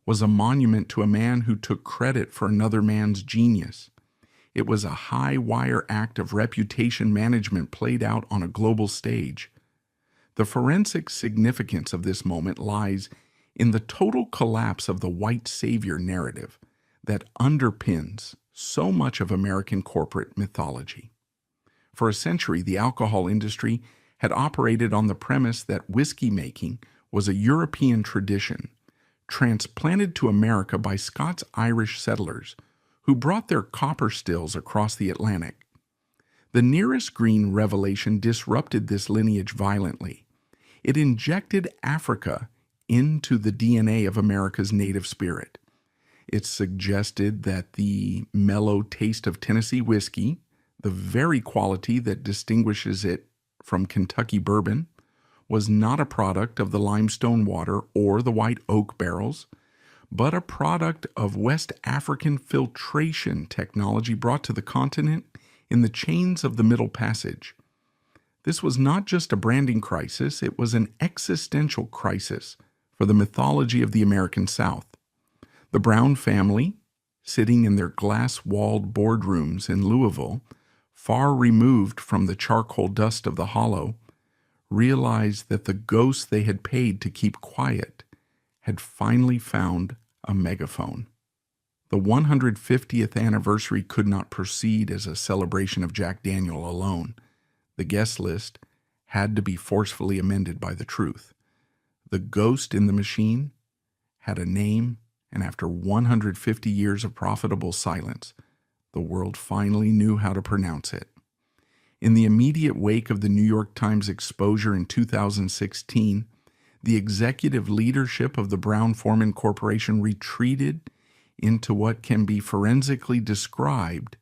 was a monument to a man who took credit for another man's genius. It was a high-wire act of reputation management played out on a global stage. The forensic significance of this moment lies in the total collapse of the white savior narrative that underpins so much of American corporate mythology. For a century, the alcohol industry had operated on the premise that whiskey making was a European tradition, transplanted to America by Scots-Irish settlers who brought their copper stills across the Atlantic. The nearest green revelation disrupted this lineage violently. It injected Africa into the DNA of America's native spirit. It suggested that the mellow taste of Tennessee whiskey, the very quality that distinguishes it from Kentucky bourbon, was not a product of the limestone water or the white oak barrels, but a product of West African filtration technology brought to the continent in the chains of the Middle Passage. This was not just a branding crisis, it was an existential crisis for the mythology of the American South. The Brown family, sitting in their glass-walled boardrooms in Louisville, far removed from the charcoal dust of the Hollow, realized that the ghosts they had paid to keep quiet had finally found a megaphone. The 150th anniversary could not proceed as a celebration of Jack Daniel alone. The guest list had to be forcefully amended by the truth. The ghost in the machine had a name, and after 150 years of profitable silence, the world finally knew how to pronounce it. In the immediate wake of the New York Times exposure in 2016, the executive leadership of the Brown-Forman Corporation retreated into what can be forensically described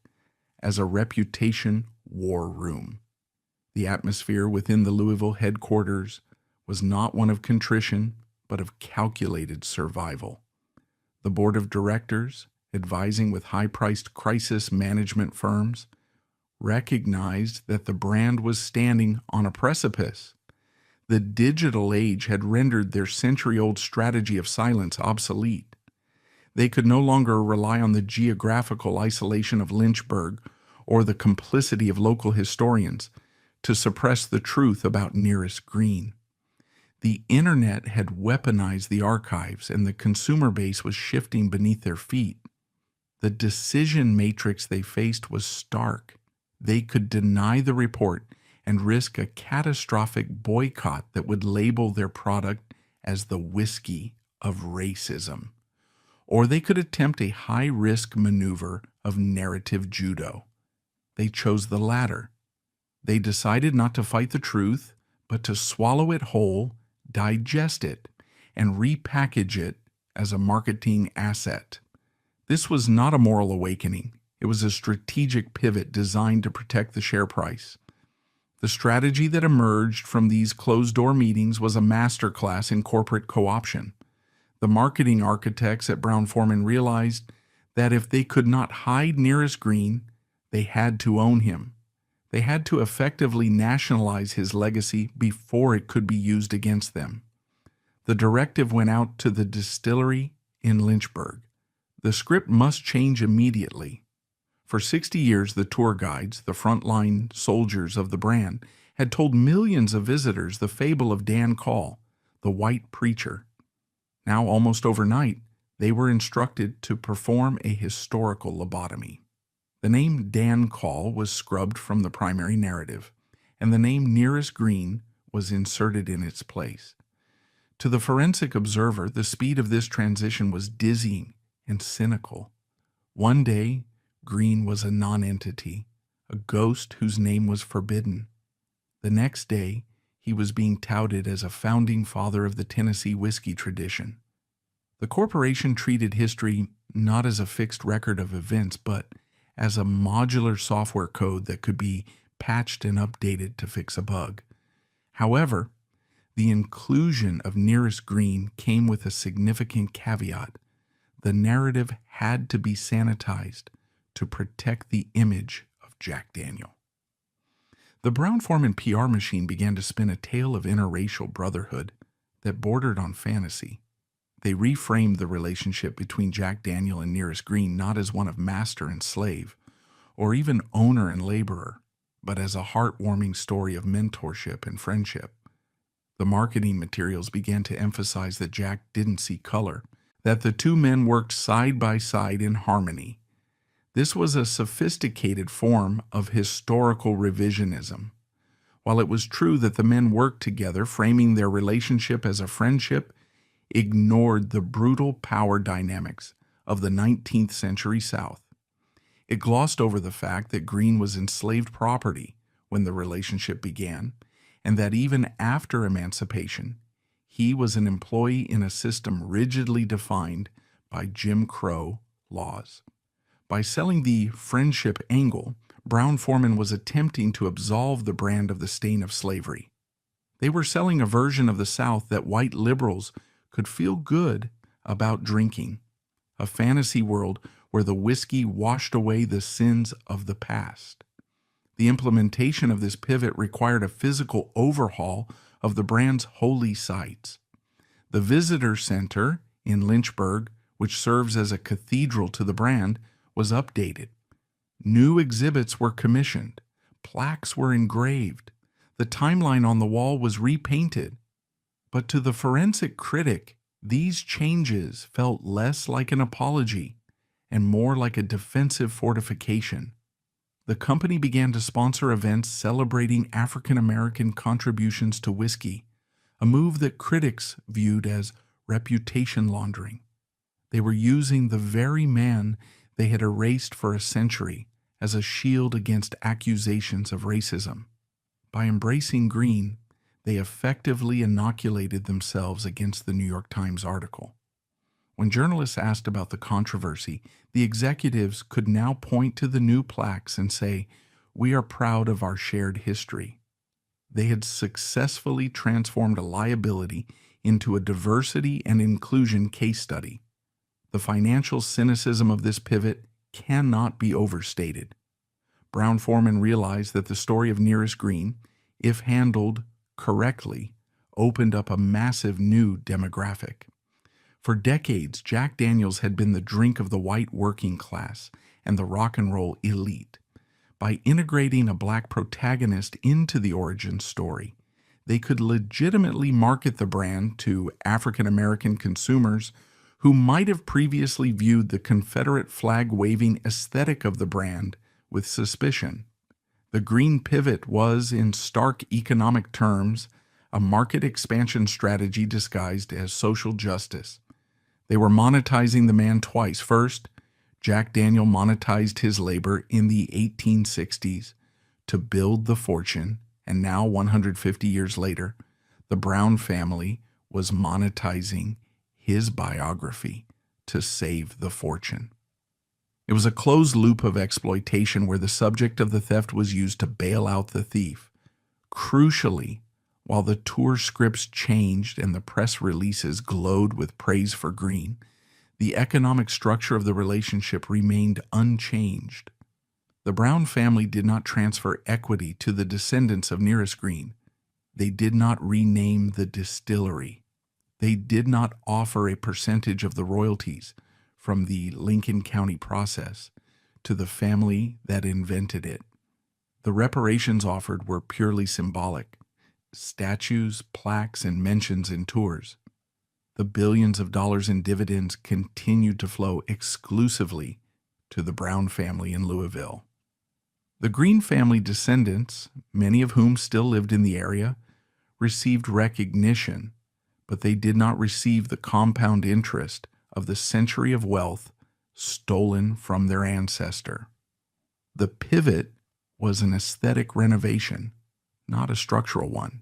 as a reputation war room. The atmosphere within the Louisville headquarters was not one of contrition, but of calculated survival. The board of directors, advising with high-priced crisis management firms, recognized that the brand was standing on a precipice. The digital age had rendered their century-old strategy of silence obsolete. They could no longer rely on the geographical isolation of Lynchburg or the complicity of local historians to suppress the truth about Nearest Green. The internet had weaponized the archives, and the consumer base was shifting beneath their feet. The decision matrix they faced was stark. They could deny the report and risk a catastrophic boycott that would label their product as the whiskey of racism. Or they could attempt a high-risk maneuver of narrative judo. They chose the latter. They decided not to fight the truth, but to swallow it whole, digest it, and repackage it as a marketing asset. This was not a moral awakening. It was a strategic pivot designed to protect the share price. The strategy that emerged from these closed-door meetings was a masterclass in corporate co-option. The marketing architects at Brown-Forman realized that if they could not hide Nearest Green, they had to own him. They had to effectively nationalize his legacy before it could be used against them. The directive went out to the distillery in Lynchburg. The script must change immediately. For 60 years, the tour guides, the frontline soldiers of the brand, had told millions of visitors the fable of Dan Call, the white preacher. Now, almost overnight, they were instructed to perform a historical lobotomy. The name Dan Call was scrubbed from the primary narrative, and the name Nearest Green was inserted in its place. To the forensic observer, the speed of this transition was dizzying and cynical. One day, Green was a nonentity, a ghost whose name was forbidden. The next day, he was being touted as a founding father of the Tennessee whiskey tradition. The corporation treated history not as a fixed record of events, but as a modular software code that could be patched and updated to fix a bug. However, the inclusion of Nearest Green came with a significant caveat. The narrative had to be sanitized to protect the image of Jack Daniel. The Brown-Forman PR machine began to spin a tale of interracial brotherhood that bordered on fantasy. They reframed the relationship between Jack Daniel and Nearest Green not as one of master and slave, or even owner and laborer, but as a heartwarming story of mentorship and friendship. The marketing materials began to emphasize that Jack didn't see color, that the two men worked side by side in harmony. This was a sophisticated form of historical revisionism. While it was true that the men worked together, framing their relationship as a friendship, ignored the brutal power dynamics of the 19th century South. It glossed over the fact that Green was enslaved property when the relationship began, and that even after emancipation, he was an employee in a system rigidly defined by Jim Crow laws. By selling the friendship angle, Brown-Forman was attempting to absolve the brand of the stain of slavery. They were selling a version of the South that white liberals could feel good about drinking, a fantasy world where the whiskey washed away the sins of the past. The implementation of this pivot required a physical overhaul of the brand's holy sites. The Visitor Center in Lynchburg, which serves as a cathedral to the brand, was updated. New exhibits were commissioned. Plaques were engraved. The timeline on the wall was repainted. But to the forensic critic, these changes felt less like an apology and more like a defensive fortification. The company began to sponsor events celebrating African American contributions to whiskey, a move that critics viewed as reputation laundering. They were using the very man they had erased for a century as a shield against accusations of racism. By embracing Green, they effectively inoculated themselves against the New York Times article. When journalists asked about the controversy, the executives could now point to the new plaques and say, "We are proud of our shared history." They had successfully transformed a liability into a diversity and inclusion case study. The financial cynicism of this pivot cannot be overstated. Brown-Forman realized that the story of Nearest Green, if handled correctly, opened up a massive new demographic. For decades, Jack Daniels had been the drink of the white working class and the rock and roll elite. By integrating a black protagonist into the origin story, they could legitimately market the brand to African American consumers who might have previously viewed the Confederate flag-waving aesthetic of the brand with suspicion. The Green pivot was, in stark economic terms, a market expansion strategy disguised as social justice. They were monetizing the man twice. First, Jack Daniel monetized his labor in the 1860s to build the fortune, and now 150 years later, the Brown family was monetizing his biography to save the fortune. It was a closed loop of exploitation where the subject of the theft was used to bail out the thief. Crucially, while the tour scripts changed and the press releases glowed with praise for Green, the economic structure of the relationship remained unchanged. The Brown family did not transfer equity to the descendants of Nearest Green. They did not rename the distillery. They did not offer a percentage of the royalties from the Lincoln County process to the family that invented it. The reparations offered were purely symbolic: statues, plaques, and mentions in tours. The billions of dollars in dividends continued to flow exclusively to the Brown family in Louisville. The Green family descendants, many of whom still lived in the area, received recognition, but they did not receive the compound interest of the century of wealth stolen from their ancestor. The pivot was an aesthetic renovation, not a structural one.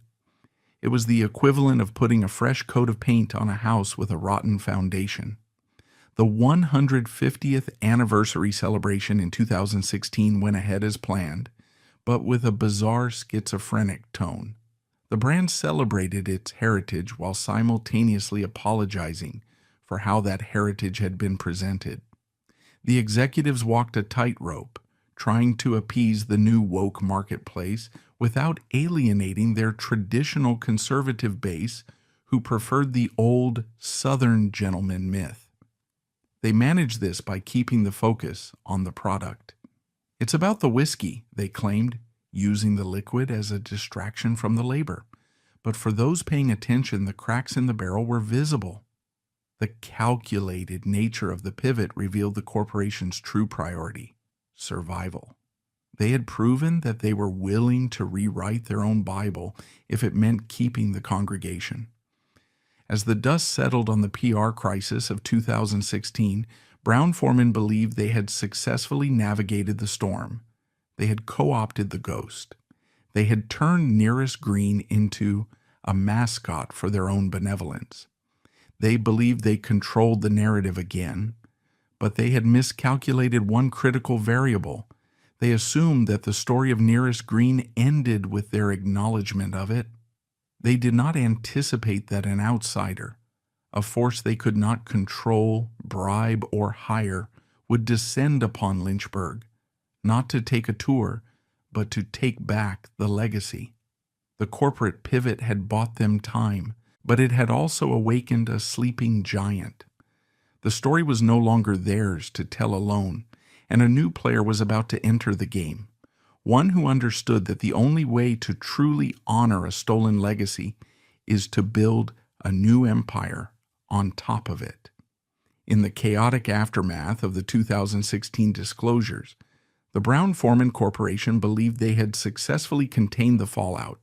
It was the equivalent of putting a fresh coat of paint on a house with a rotten foundation. The 150th anniversary celebration in 2016 went ahead as planned, but with a bizarre schizophrenic tone. The brand celebrated its heritage while simultaneously apologizing for how that heritage had been presented. The executives walked a tightrope, trying to appease the new woke marketplace without alienating their traditional conservative base who preferred the old Southern gentleman myth. They managed this by keeping the focus on the product. "It's about the whiskey," they claimed, using the liquid as a distraction from the labor. But for those paying attention, the cracks in the barrel were visible. The calculated nature of the pivot revealed the corporation's true priority: survival. They had proven that they were willing to rewrite their own Bible if it meant keeping the congregation. As the dust settled on the PR crisis of 2016, Brown-Forman believed they had successfully navigated the storm. They had co-opted the ghost. They had turned Nearest Green into a mascot for their own benevolence. They believed they controlled the narrative again, but they had miscalculated one critical variable. They assumed that the story of Nearest Green ended with their acknowledgement of it. They did not anticipate that an outsider, a force they could not control, bribe, or hire, would descend upon Lynchburg, not to take a tour, but to take back the legacy. The corporate pivot had bought them time, but it had also awakened a sleeping giant. The story was no longer theirs to tell alone, and a new player was about to enter the game, one who understood that the only way to truly honor a stolen legacy is to build a new empire on top of it. In the chaotic aftermath of the 2016 disclosures, the Brown-Forman Corporation believed they had successfully contained the fallout.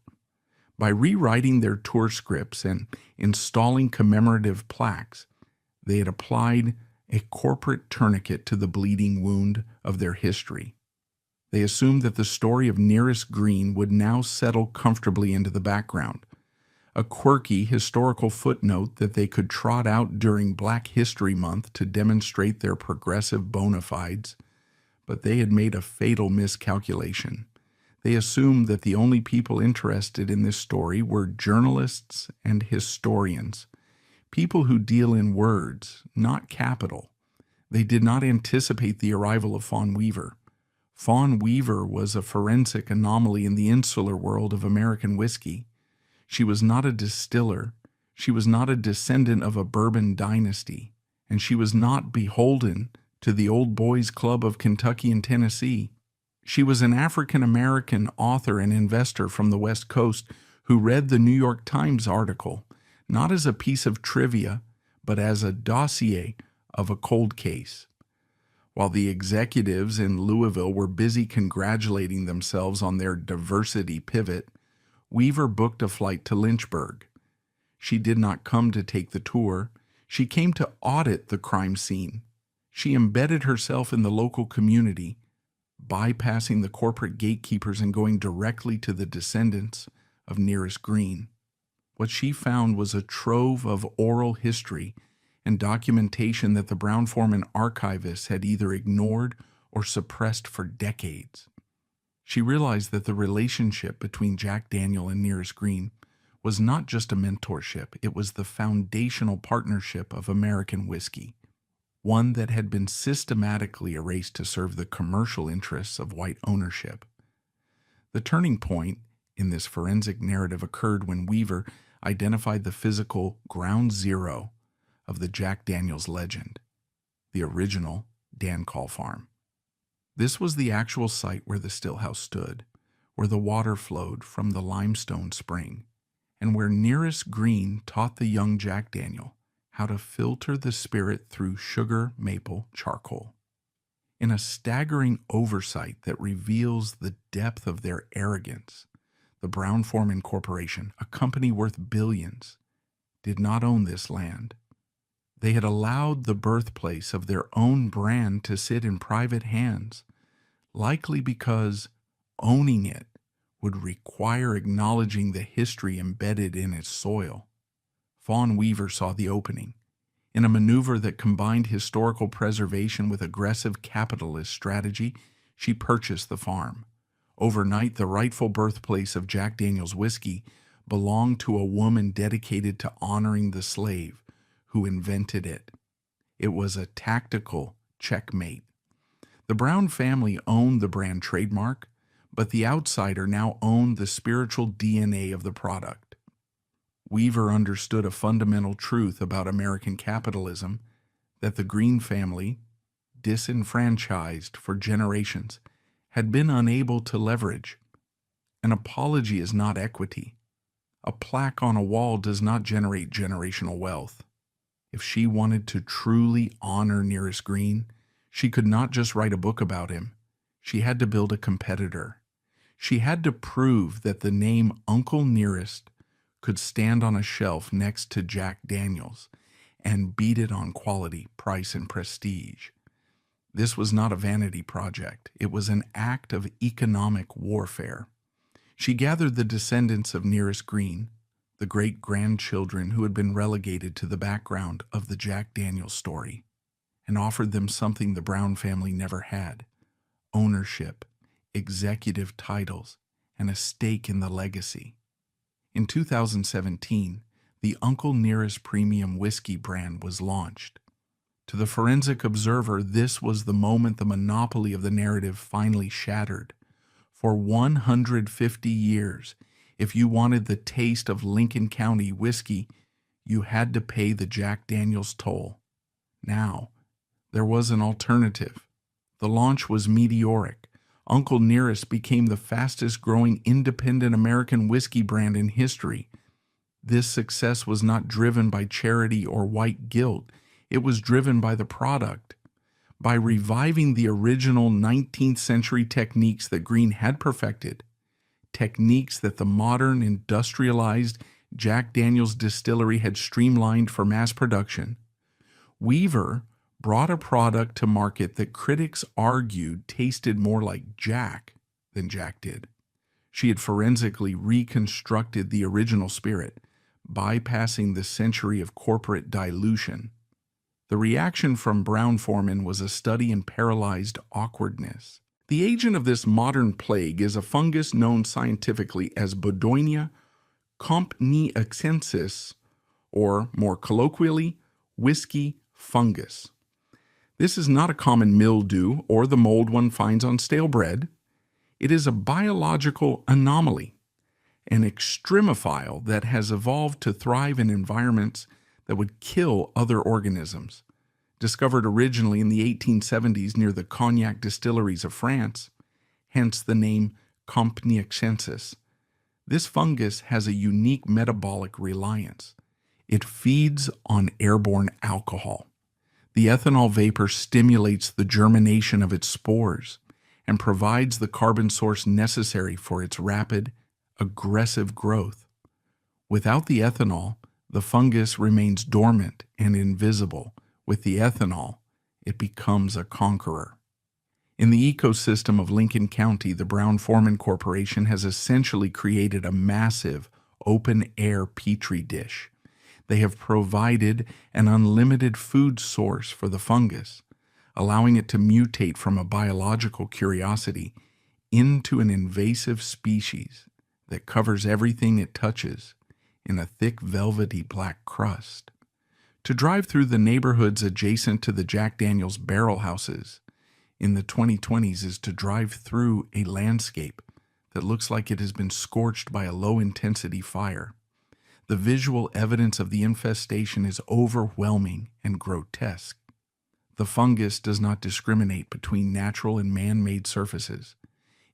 By rewriting their tour scripts and installing commemorative plaques, they had applied a corporate tourniquet to the bleeding wound of their history. They assumed that the story of Nearest Green would now settle comfortably into the background, a quirky historical footnote that they could trot out during Black History Month to demonstrate their progressive bona fides. But they had made a fatal miscalculation. They assumed that the only people interested in this story were journalists and historians, people who deal in words, not capital. They did not anticipate the arrival of Fawn Weaver. Fawn Weaver was a forensic anomaly in the insular world of American whiskey. She was not a distiller, she was not a descendant of a bourbon dynasty, and she was not beholden to the old boys club of Kentucky and Tennessee. She was an African-American author and investor from the West Coast who read the New York Times article, not as a piece of trivia, but as a dossier of a cold case. While the executives in Louisville were busy congratulating themselves on their diversity pivot, Weaver booked a flight to Lynchburg. She did not come to take the tour. She came to audit the crime scene. She embedded herself in the local community, bypassing the corporate gatekeepers and going directly to the descendants of Nearest Green. What she found was a trove of oral history and documentation that the Brown-Forman archivists had either ignored or suppressed for decades. She realized that the relationship between Jack Daniel and Nearest Green was not just a mentorship, it was the foundational partnership of American whiskey, one that had been systematically erased to serve the commercial interests of white ownership. The turning point in this forensic narrative occurred when Weaver identified the physical ground zero of the Jack Daniels legend, the original Dan Call Farm. This was the actual site where the stillhouse stood, where the water flowed from the limestone spring, and where Nearest Green taught the young Jack Daniel how to filter the spirit through sugar maple charcoal. In a staggering oversight that reveals the depth of their arrogance, the Brown-Forman Corporation, a company worth billions, did not own this land. They had allowed the birthplace of their own brand to sit in private hands, likely because owning it would require acknowledging the history embedded in its soil. Fawn Weaver saw the opening. In a maneuver that combined historical preservation with aggressive capitalist strategy, she purchased the farm. Overnight, the rightful birthplace of Jack Daniel's whiskey belonged to a woman dedicated to honoring the slave who invented it. It was a tactical checkmate. The Brown family owned the brand trademark, but the outsider now owned the spiritual DNA of the product. Weaver understood a fundamental truth about American capitalism that the Green family, disenfranchised for generations, had been unable to leverage. An apology is not equity. A plaque on a wall does not generate generational wealth. If she wanted to truly honor Nearest Green, she could not just write a book about him. She had to build a competitor. She had to prove that the name Uncle Nearest could stand on a shelf next to Jack Daniels and beat it on quality, price, and prestige. This was not a vanity project. It was an act of economic warfare. She gathered the descendants of Nearest Green, the great-grandchildren who had been relegated to the background of the Jack Daniels story, and offered them something the Brown family never had: ownership, executive titles, and a stake in the legacy. In 2017, the Uncle Nearest Premium Whiskey brand was launched. To the forensic observer, this was the moment the monopoly of the narrative finally shattered. For 150 years, if you wanted the taste of Lincoln County whiskey, you had to pay the Jack Daniels toll. Now, there was an alternative. The launch was meteoric. Uncle Nearest became the fastest-growing independent American whiskey brand in history. This success was not driven by charity or white guilt. It was driven by the product. By reviving the original 19th century techniques that Green had perfected, techniques that the modern industrialized Jack Daniels distillery had streamlined for mass production, Weaver brought a product to market that critics argued tasted more like Jack than Jack did. She had forensically reconstructed the original spirit, bypassing the century of corporate dilution. The reaction from Brown-Forman was a study in paralyzed awkwardness. The agent of this modern plague is a fungus known scientifically as Bodonia compniacensis, or more colloquially, whiskey fungus. This is not a common mildew or the mold one finds on stale bread. It is a biological anomaly, an extremophile that has evolved to thrive in environments that would kill other organisms. Discovered originally in the 1870s near the cognac distilleries of France, hence the name compniacensis. This fungus has a unique metabolic reliance. It feeds on airborne alcohol. The ethanol vapor stimulates the germination of its spores and provides the carbon source necessary for its rapid, aggressive growth. Without the ethanol, the fungus remains dormant and invisible. With the ethanol, it becomes a conqueror. In the ecosystem of Lincoln County, the Brown-Forman Corporation has essentially created a massive, open-air petri dish. They have provided an unlimited food source for the fungus, allowing it to mutate from a biological curiosity into an invasive species that covers everything it touches in a thick, velvety black crust. To drive through the neighborhoods adjacent to the Jack Daniels barrel houses in the 2020s is to drive through a landscape that looks like it has been scorched by a low-intensity fire. The visual evidence of the infestation is overwhelming and grotesque. The fungus does not discriminate between natural and man-made surfaces.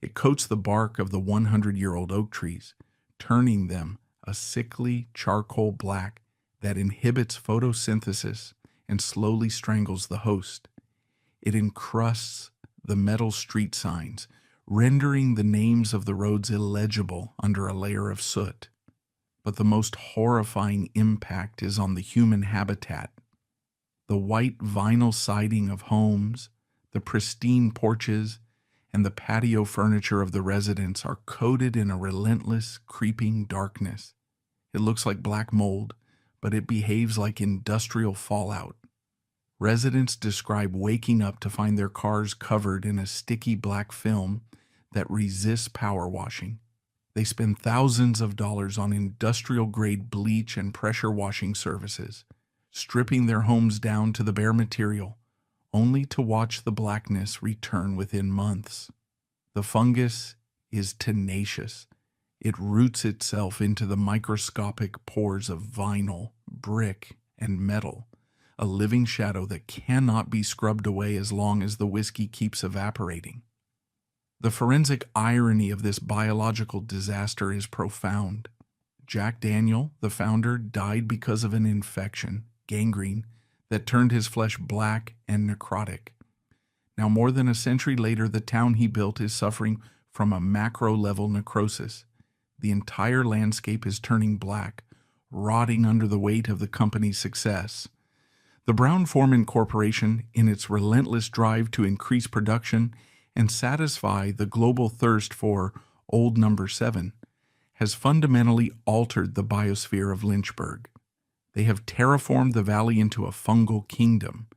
It coats the bark of the 100-year-old oak trees, turning them a sickly charcoal black that inhibits photosynthesis and slowly strangles the host. It encrusts the metal street signs, rendering the names of the roads illegible under a layer of soot. But the most horrifying impact is on the human habitat. The white vinyl siding of homes, the pristine porches, and the patio furniture of the residents are coated in a relentless, creeping darkness. It looks like black mold, but it behaves like industrial fallout. Residents describe waking up to find their cars covered in a sticky black film that resists power washing. They spend thousands of dollars on industrial-grade bleach and pressure washing services, stripping their homes down to the bare material, only to watch the blackness return within months. The fungus is tenacious. It roots itself into the microscopic pores of vinyl, brick, and metal, a living shadow that cannot be scrubbed away as long as the whiskey keeps evaporating. The forensic irony of this biological disaster is profound. Jack Daniel, the founder, died because of an infection, gangrene, that turned his flesh black and necrotic. Now, more than a century later, the town he built is suffering from a macro-level necrosis. The entire landscape is turning black, rotting under the weight of the company's success. The Brown-Forman Corporation, in its relentless drive to increase production and satisfy the global thirst for Old Number 7, has fundamentally altered the biosphere of Lynchburg. They have terraformed the valley into a fungal kingdom.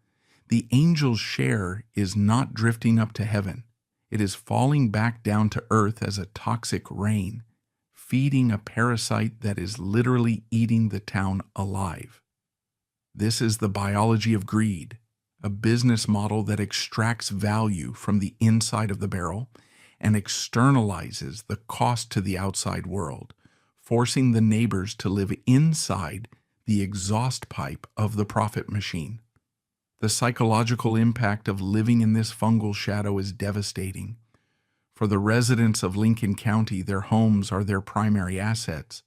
The angel's share is not drifting up to heaven. It is falling back down to earth as a toxic rain, feeding a parasite that is literally eating the town alive. This is the biology of greed, a business model that extracts value from the inside of the barrel and externalizes the cost to the outside world, forcing the neighbors to live inside the exhaust pipe of the profit machine. The psychological impact of living in this fungal shadow is devastating. For the residents of Lincoln County, their homes are their primary assets,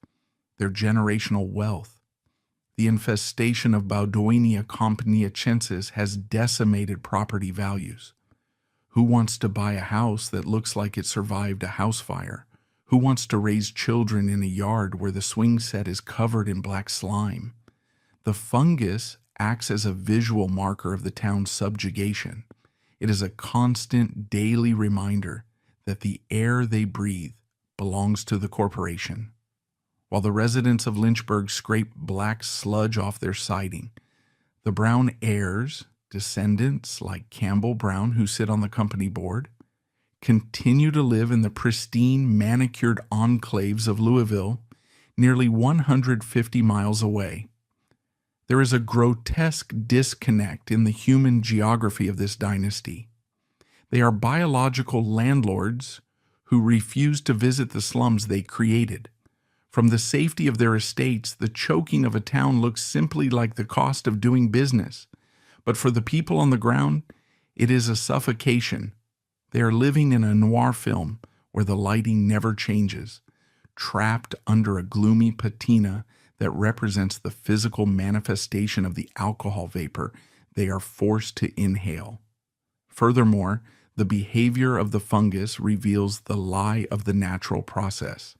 their generational wealth. The infestation of Baudoinia companiachensis has decimated property values. Who wants to buy a house that looks like it survived a house fire? Who wants to raise children in a yard where the swing set is covered in black slime? The fungus acts as a visual marker of the town's subjugation. It is a constant daily reminder that the air they breathe belongs to the corporation. While the residents of Lynchburg scrape black sludge off their siding, the Brown heirs, descendants like Campbell Brown who sit on the company board, continue to live in the pristine, manicured enclaves of Louisville, nearly 150 miles away. There is a grotesque disconnect in the human geography of this dynasty. They are biological landlords who refuse to visit the slums they created. From the safety of their estates, the choking of a town looks simply like the cost of doing business. But for the people on the ground, it is a suffocation. They are living in a noir film where the lighting never changes, trapped under a gloomy patina that represents the physical manifestation of the alcohol vapor they are forced to inhale. Furthermore, the behavior of the fungus reveals the lie of the natural process.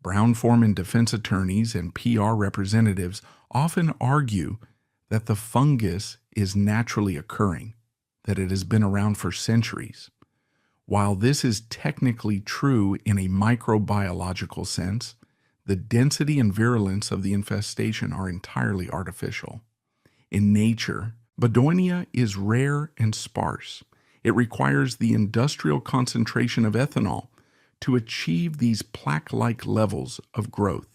Brown-Forman defense attorneys and PR representatives often argue that the fungus is naturally occurring, that it has been around for centuries. While this is technically true in a microbiological sense, the density and virulence of the infestation are entirely artificial. In nature, Baudoinia is rare and sparse. It requires the industrial concentration of ethanol to achieve these plaque-like levels of growth.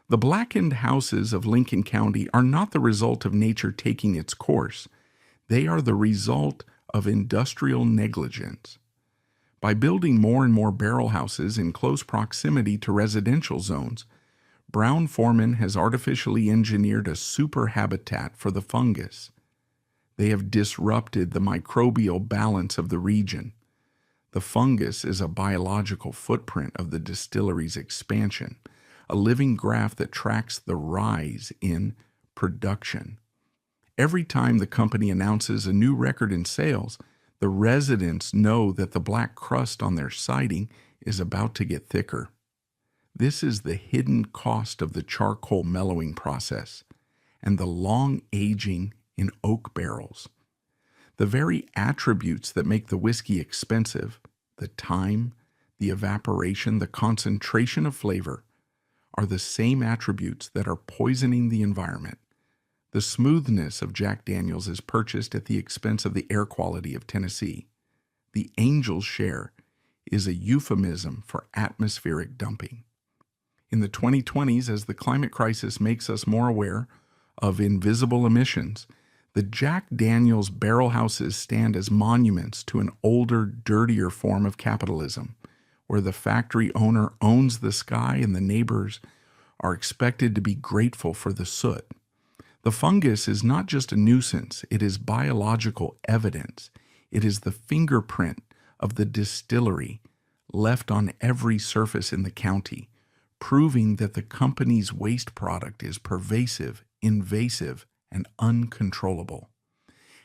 The blackened houses of Lincoln County are not the result of nature taking its course. They are the result of industrial negligence. By building more and more barrel houses in close proximity to residential zones, Brown-Forman has artificially engineered a super habitat for the fungus. They have disrupted the microbial balance of the region. The fungus is a biological footprint of the distillery's expansion, a living graph that tracks the rise in production. Every time the company announces a new record in sales, the residents know that the black crust on their siding is about to get thicker. This is the hidden cost of the charcoal mellowing process and the long aging in oak barrels. The very attributes that make the whiskey expensive, the time, the evaporation, the concentration of flavor, are the same attributes that are poisoning the environment. The smoothness of Jack Daniel's is purchased at the expense of the air quality of Tennessee. The angel's share is a euphemism for atmospheric dumping. In the 2020s, as the climate crisis makes us more aware of invisible emissions, the Jack Daniel's barrel houses stand as monuments to an older, dirtier form of capitalism, where the factory owner owns the sky and the neighbors are expected to be grateful for the soot. The fungus is not just a nuisance, it is biological evidence. It is the fingerprint of the distillery left on every surface in the county, proving that the company's waste product is pervasive, invasive, and uncontrollable.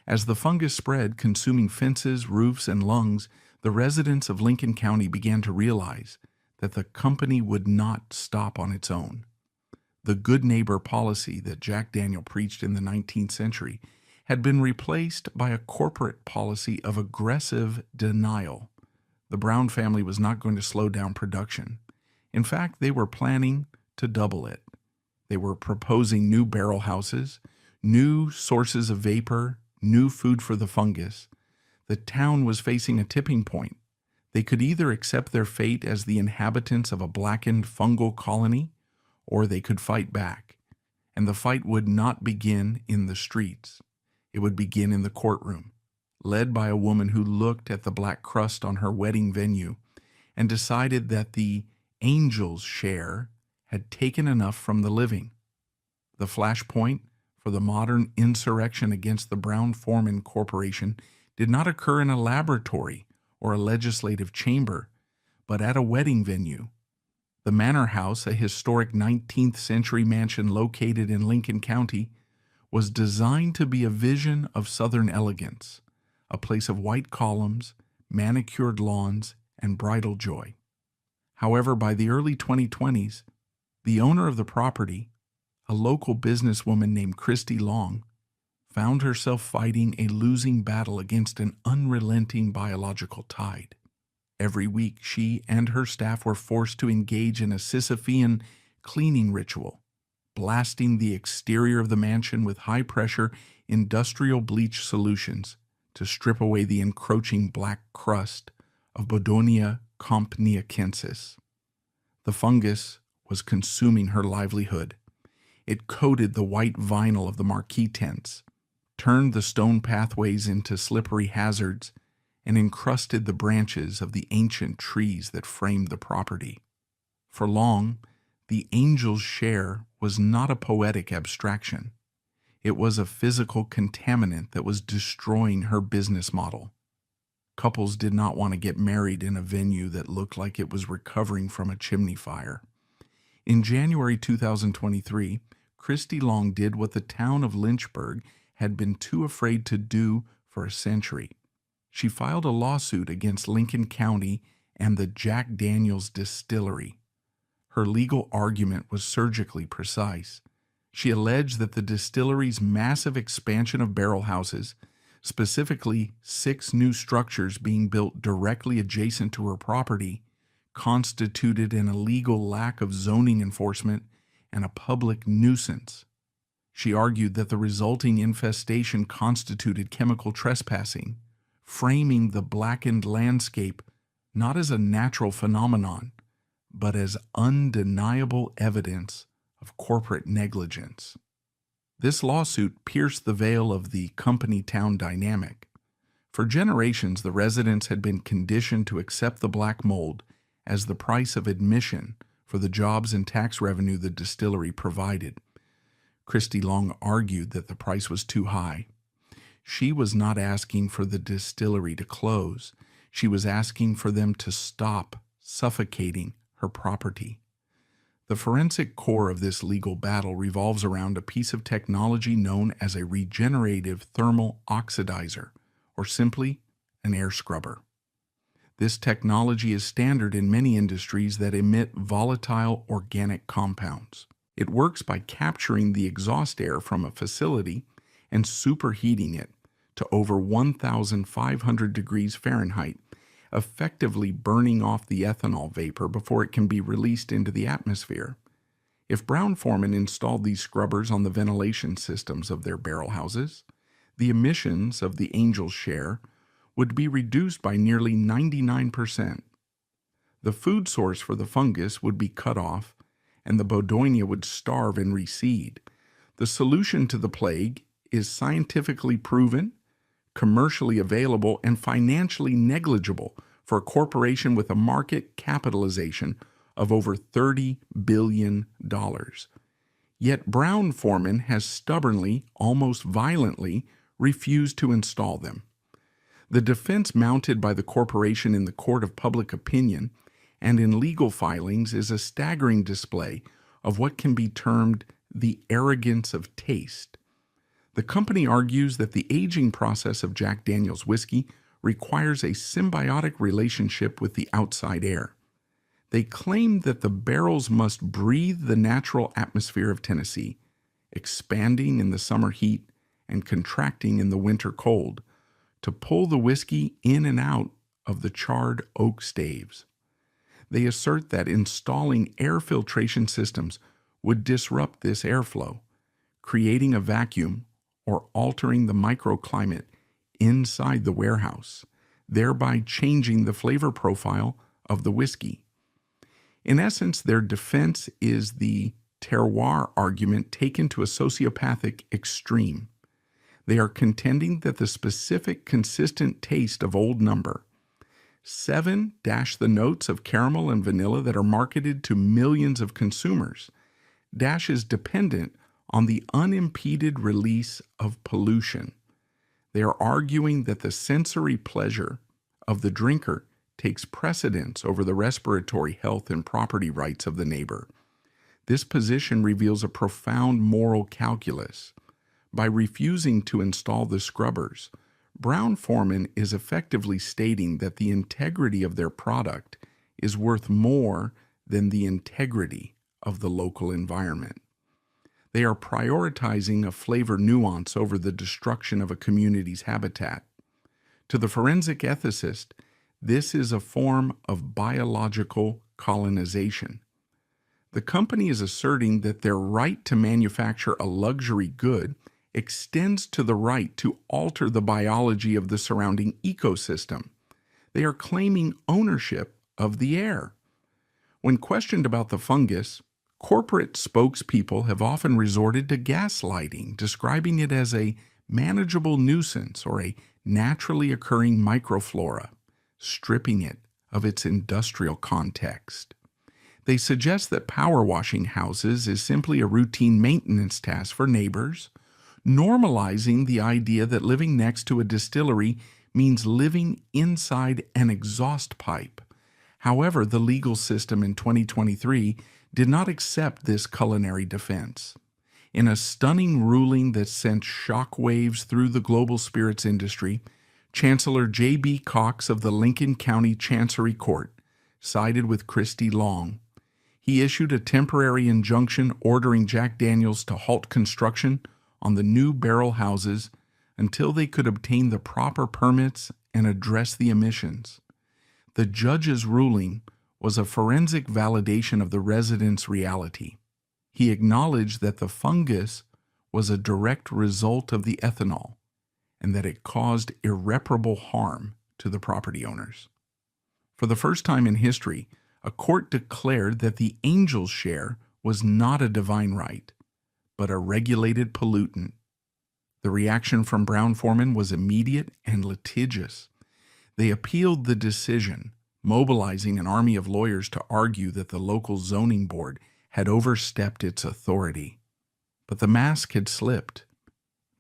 As the fungus spread, consuming fences, roofs, and lungs, the residents of Lincoln County began to realize that the company would not stop on its own. The good neighbor policy that Jack Daniel preached in the 19th century had been replaced by a corporate policy of aggressive denial. The Brown family was not going to slow down production. In fact, they were planning to double it. They were proposing new barrel houses, new sources of vapor, new food for the fungus. The town was facing a tipping point. They could either accept their fate as the inhabitants of a blackened fungal colony, or they could fight back. And the fight would not begin in the streets. It would begin in the courtroom, led by a woman who looked at the black crust on her wedding venue and decided that the angel's share had taken enough from the living. The flashpoint for the modern insurrection against the Brown-Forman Corporation did not occur in a laboratory or a legislative chamber, but at a wedding venue. The Manor House, a historic 19th century mansion located in Lincoln County, was designed to be a vision of Southern elegance, a place of white columns, manicured lawns, and bridal joy. However, by the early 2020s, the owner of the property, a local businesswoman named Christy Long, found herself fighting a losing battle against an unrelenting biological tide. Every week, she and her staff were forced to engage in a Sisyphean cleaning ritual, blasting the exterior of the mansion with high-pressure industrial bleach solutions to strip away the encroaching black crust of Bodonia compniacensis. The fungus was consuming her livelihood. It coated the white vinyl of the marquee tents, turned the stone pathways into slippery hazards, and encrusted the branches of the ancient trees that framed the property. For long, the angel's share was not a poetic abstraction. It was a physical contaminant that was destroying her business model. Couples did not want to get married in a venue that looked like it was recovering from a chimney fire. In January 2023, Christy Long did what the town of Lynchburg had been too afraid to do for a century. She filed a lawsuit against Lincoln County and the Jack Daniel's distillery. Her legal argument was surgically precise. She alleged that the distillery's massive expansion of barrel houses, specifically 6 new structures being built directly adjacent to her property, constituted an illegal lack of zoning enforcement and a public nuisance. She argued that the resulting infestation constituted chemical trespassing, framing the blackened landscape not as a natural phenomenon, but as undeniable evidence of corporate negligence. This lawsuit pierced the veil of the company-town dynamic. For generations, the residents had been conditioned to accept the black mold as the price of admission for the jobs and tax revenue the distillery provided. Christy Long argued that the price was too high. She was not asking for the distillery to close. She was asking for them to stop suffocating her property. The forensic core of this legal battle revolves around a piece of technology known as a regenerative thermal oxidizer, or simply an air scrubber. This technology is standard in many industries that emit volatile organic compounds. It works by capturing the exhaust air from a facility and superheating it to over 1,500 degrees Fahrenheit, effectively burning off the ethanol vapor before it can be released into the atmosphere. If Brown-Forman installed these scrubbers on the ventilation systems of their barrel houses, the emissions of the angel's share would be reduced by nearly 99%. The food source for the fungus would be cut off, and the Bodonia would starve and reseed. The solution to the plague is scientifically proven, commercially available, and financially negligible for a corporation with a market capitalization of over $30 billion. Yet Brown-Forman has stubbornly, almost violently, refused to install them. The defense mounted by the corporation in the court of public opinion and in legal filings is a staggering display of what can be termed the arrogance of taste. The company argues that the aging process of Jack Daniel's whiskey requires a symbiotic relationship with the outside air. They claim that the barrels must breathe the natural atmosphere of Tennessee, expanding in the summer heat and contracting in the winter cold, to pull the whiskey in and out of the charred oak staves. They assert that installing air filtration systems would disrupt this airflow, creating a vacuum or altering the microclimate inside the warehouse, thereby changing the flavor profile of the whiskey. In essence, their defense is the terroir argument taken to a sociopathic extreme. They are contending that the specific consistent taste of Old Number 7 dash the notes of caramel and vanilla that are marketed to millions of consumers dash is dependent on the unimpeded release of pollution. They are arguing that the sensory pleasure of the drinker takes precedence over the respiratory health and property rights of the neighbor. This position reveals a profound moral calculus. By refusing to install the scrubbers, Brown-Forman is effectively stating that the integrity of their product is worth more than the integrity of the local environment. They are prioritizing a flavor nuance over the destruction of a community's habitat. To the forensic ethicist, this is a form of biological colonization. The company is asserting that their right to manufacture a luxury good extends to the right to alter the biology of the surrounding ecosystem. They are claiming ownership of the air. When questioned about the fungus, corporate spokespeople have often resorted to gaslighting, describing it as a manageable nuisance or a naturally occurring microflora, stripping it of its industrial context. They suggest that power washing houses is simply a routine maintenance task for neighbors, normalizing the idea that living next to a distillery means living inside an exhaust pipe. However, the legal system in 2023 did not accept this culinary defense. In a stunning ruling that sent shockwaves through the global spirits industry, Chancellor J.B. Cox of the Lincoln County Chancery Court sided with Christy Long. He issued a temporary injunction ordering Jack Daniel's to halt construction on the new barrel houses until they could obtain the proper permits and address the emissions. The judge's ruling was a forensic validation of the residents' reality. He acknowledged that the fungus was a direct result of the ethanol and that it caused irreparable harm to the property owners. For the first time in history, a court declared that the angel's share was not a divine right, but a regulated pollutant. The reaction from Brown-Forman was immediate and litigious. They appealed the decision, mobilizing an army of lawyers to argue that the local zoning board had overstepped its authority. But the mask had slipped.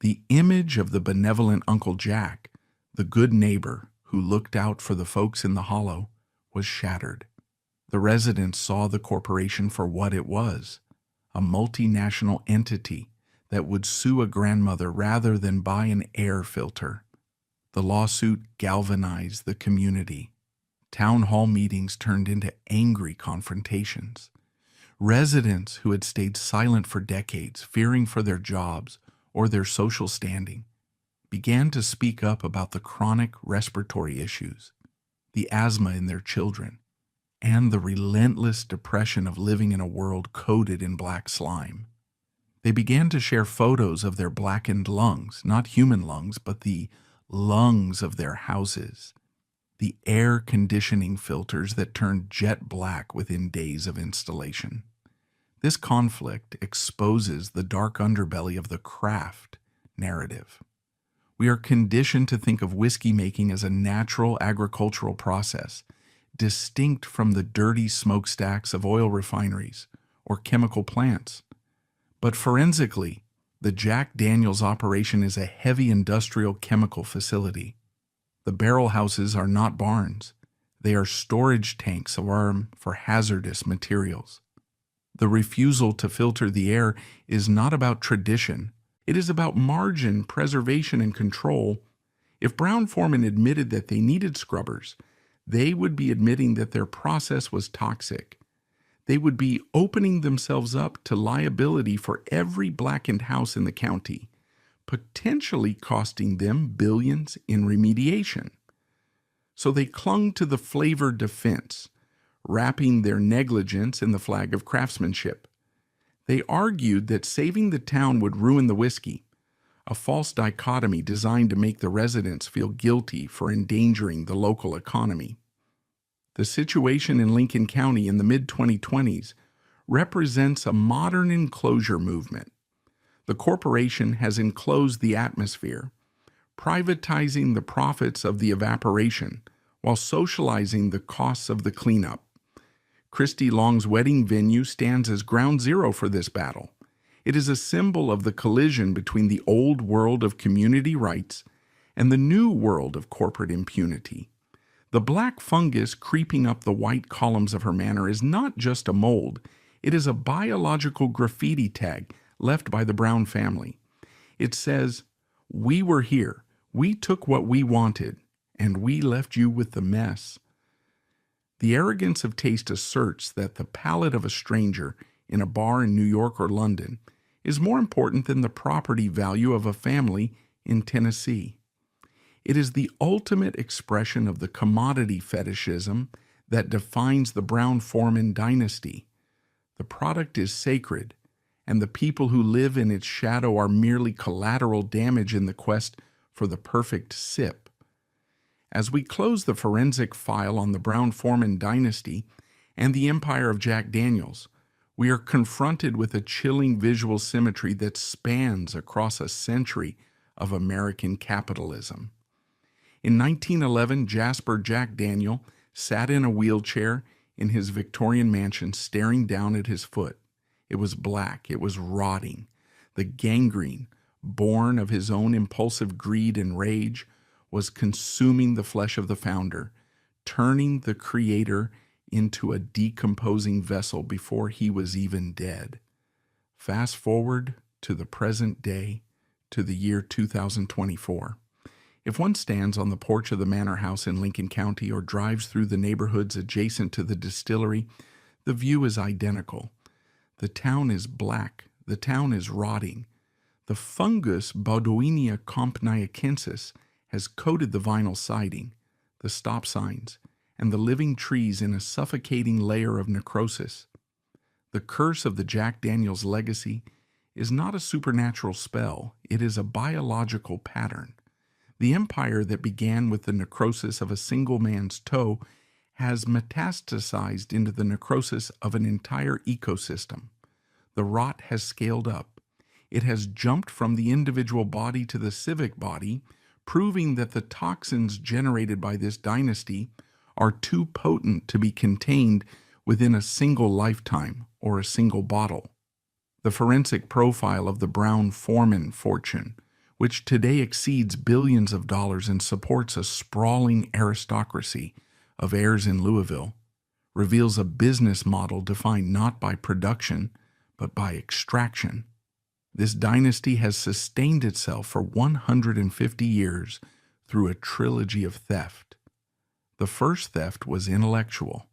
The image of the benevolent Uncle Jack, the good neighbor who looked out for the folks in the hollow, was shattered. The residents saw the corporation for what it was, a multinational entity that would sue a grandmother rather than buy an air filter. The lawsuit galvanized the community. Town hall meetings turned into angry confrontations. Residents who had stayed silent for decades, fearing for their jobs or their social standing, began to speak up about the chronic respiratory issues, the asthma in their children, and the relentless depression of living in a world coated in black slime. They began to share photos of their blackened lungs, not human lungs, but the lungs of their houses, the air conditioning filters that turned jet black within days of installation. This conflict exposes the dark underbelly of the craft narrative. We are conditioned to think of whiskey making as a natural agricultural process, distinct from the dirty smokestacks of oil refineries or chemical plants. But forensically, the Jack Daniel's operation is a heavy industrial chemical facility. The barrel houses are not barns. They are storage tanks for hazardous materials. The refusal to filter the air is not about tradition. It is about margin, preservation, and control. If Brown-Forman admitted that they needed scrubbers, they would be admitting that their process was toxic. They would be opening themselves up to liability for every blackened house in the county, potentially costing them billions in remediation. So they clung to the flavored defense, wrapping their negligence in the flag of craftsmanship. They argued that saving the town would ruin the whiskey, a false dichotomy designed to make the residents feel guilty for endangering the local economy. The situation in Lincoln County in the mid-2020s represents a modern enclosure movement. The corporation has enclosed the atmosphere, privatizing the profits of the evaporation while socializing the costs of the cleanup. Christy Long's wedding venue stands as ground zero for this battle. It is a symbol of the collision between the old world of community rights and the new world of corporate impunity. The black fungus creeping up the white columns of her manor is not just a mold. It is a biological graffiti tag left by the Brown family. It says, "We were here. We took what we wanted, and we left you with the mess." The arrogance of taste asserts that the palate of a stranger in a bar in New York or London is more important than the property value of a family in Tennessee. It is the ultimate expression of the commodity fetishism that defines the Brown-Forman dynasty. The product is sacred, and the people who live in its shadow are merely collateral damage in the quest for the perfect sip. As we close the forensic file on the Brown-Forman dynasty and the empire of Jack Daniels, we are confronted with a chilling visual symmetry that spans across a century of American capitalism. In 1911, Jasper Jack Daniel sat in a wheelchair in his Victorian mansion staring down at his foot. It was black, it was rotting. The gangrene, born of his own impulsive greed and rage, was consuming the flesh of the founder, turning the creator into a decomposing vessel before he was even dead. Fast forward to the present day, to the year 2024. If one stands on the porch of the manor house in Lincoln County or drives through the neighborhoods adjacent to the distillery, the view is identical. The town is black. The town is rotting. The fungus Baudoinia compniacensis has coated the vinyl siding, the stop signs, and the living trees in a suffocating layer of necrosis. The curse of the Jack Daniels legacy is not a supernatural spell. It is a biological pattern. The empire that began with the necrosis of a single man's toe has metastasized into the necrosis of an entire ecosystem. The rot has scaled up. It has jumped from the individual body to the civic body, proving that the toxins generated by this dynasty are too potent to be contained within a single lifetime or a single bottle. The forensic profile of the Brown-Forman fortune, which today exceeds billions of dollars and supports a sprawling aristocracy of heirs in Louisville, reveals a business model defined not by production, but by extraction. This dynasty has sustained itself for 150 years through a trilogy of theft. The first theft was intellectual.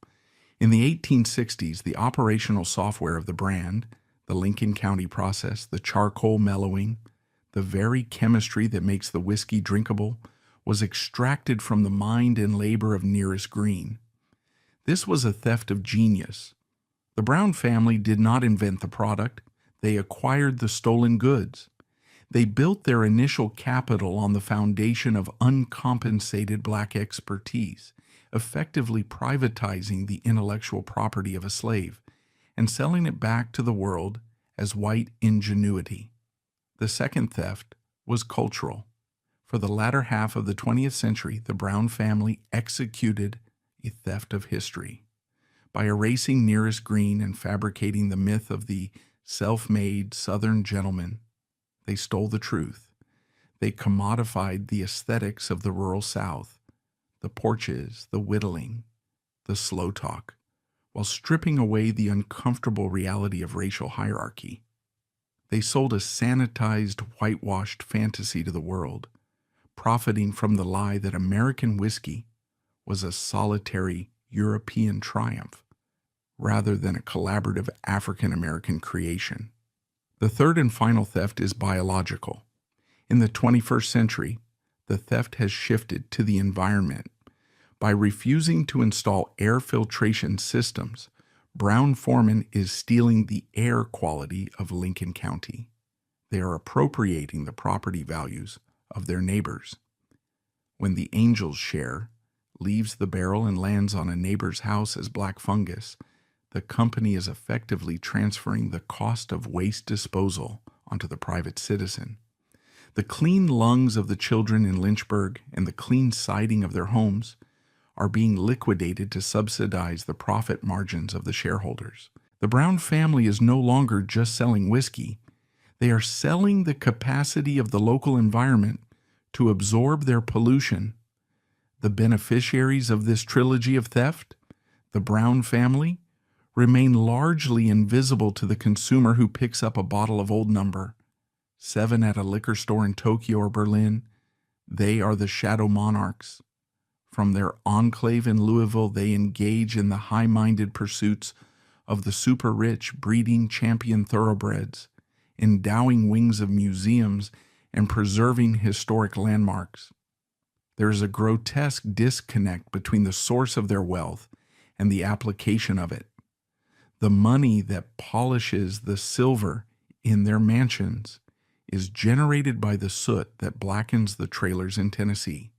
In the 1860s, the operational software of the brand, the Lincoln County process, the charcoal mellowing, the very chemistry that makes the whiskey drinkable, was extracted from the mind and labor of Nearest Green. This was a theft of genius. The Brown family did not invent the product. They acquired the stolen goods. They built their initial capital on the foundation of uncompensated black expertise, effectively privatizing the intellectual property of a slave and selling it back to the world as white ingenuity. The second theft was cultural. For the latter half of the 20th century, the Brown family executed a theft of history. By erasing Nearest Green and fabricating the myth of the self-made Southern gentleman, they stole the truth. They commodified the aesthetics of the rural South, the porches, the whittling, the slow talk, while stripping away the uncomfortable reality of racial hierarchy. They sold a sanitized, whitewashed fantasy to the world, profiting from the lie that American whiskey was a solitary European triumph rather than a collaborative African-American creation. The third and final theft is biological. In the 21st century, the theft has shifted to the environment. By refusing to install air filtration systems, Brown-Forman is stealing the air quality of Lincoln County. They are appropriating the property values of their neighbors. When the Angel's share leaves the barrel and lands on a neighbor's house as black fungus, the company is effectively transferring the cost of waste disposal onto the private citizen. The clean lungs of the children in Lynchburg and the clean siding of their homes are being liquidated to subsidize the profit margins of the shareholders. The Brown family is no longer just selling whiskey. They are selling the capacity of the local environment to absorb their pollution. The beneficiaries of this trilogy of theft, the Brown family, remain largely invisible to the consumer who picks up a bottle of Old Number 7 at a liquor store in Tokyo or Berlin. They are the shadow monarchs. From their enclave in Louisville, they engage in the high-minded pursuits of the super-rich, breeding champion thoroughbreds, endowing wings of museums, and preserving historic landmarks. There is a grotesque disconnect between the source of their wealth and the application of it. The money that polishes the silver in their mansions is generated by the soot that blackens the trailers in Tennessee.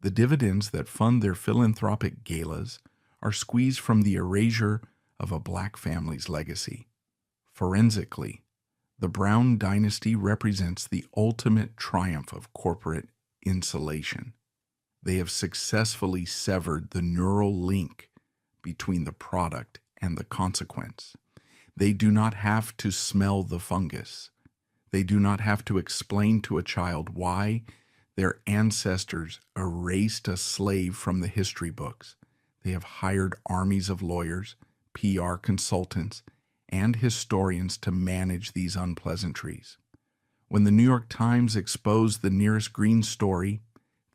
The dividends that fund their philanthropic galas are squeezed from the erasure of a black family's legacy. Forensically, the Brown dynasty represents the ultimate triumph of corporate insulation. They have successfully severed the neural link between the product and the consequence. They do not have to smell the fungus. They do not have to explain to a child why their ancestors erased a slave from the history books. They have hired armies of lawyers, PR consultants, and historians to manage these unpleasantries. When the New York Times exposed the Nearest Green story,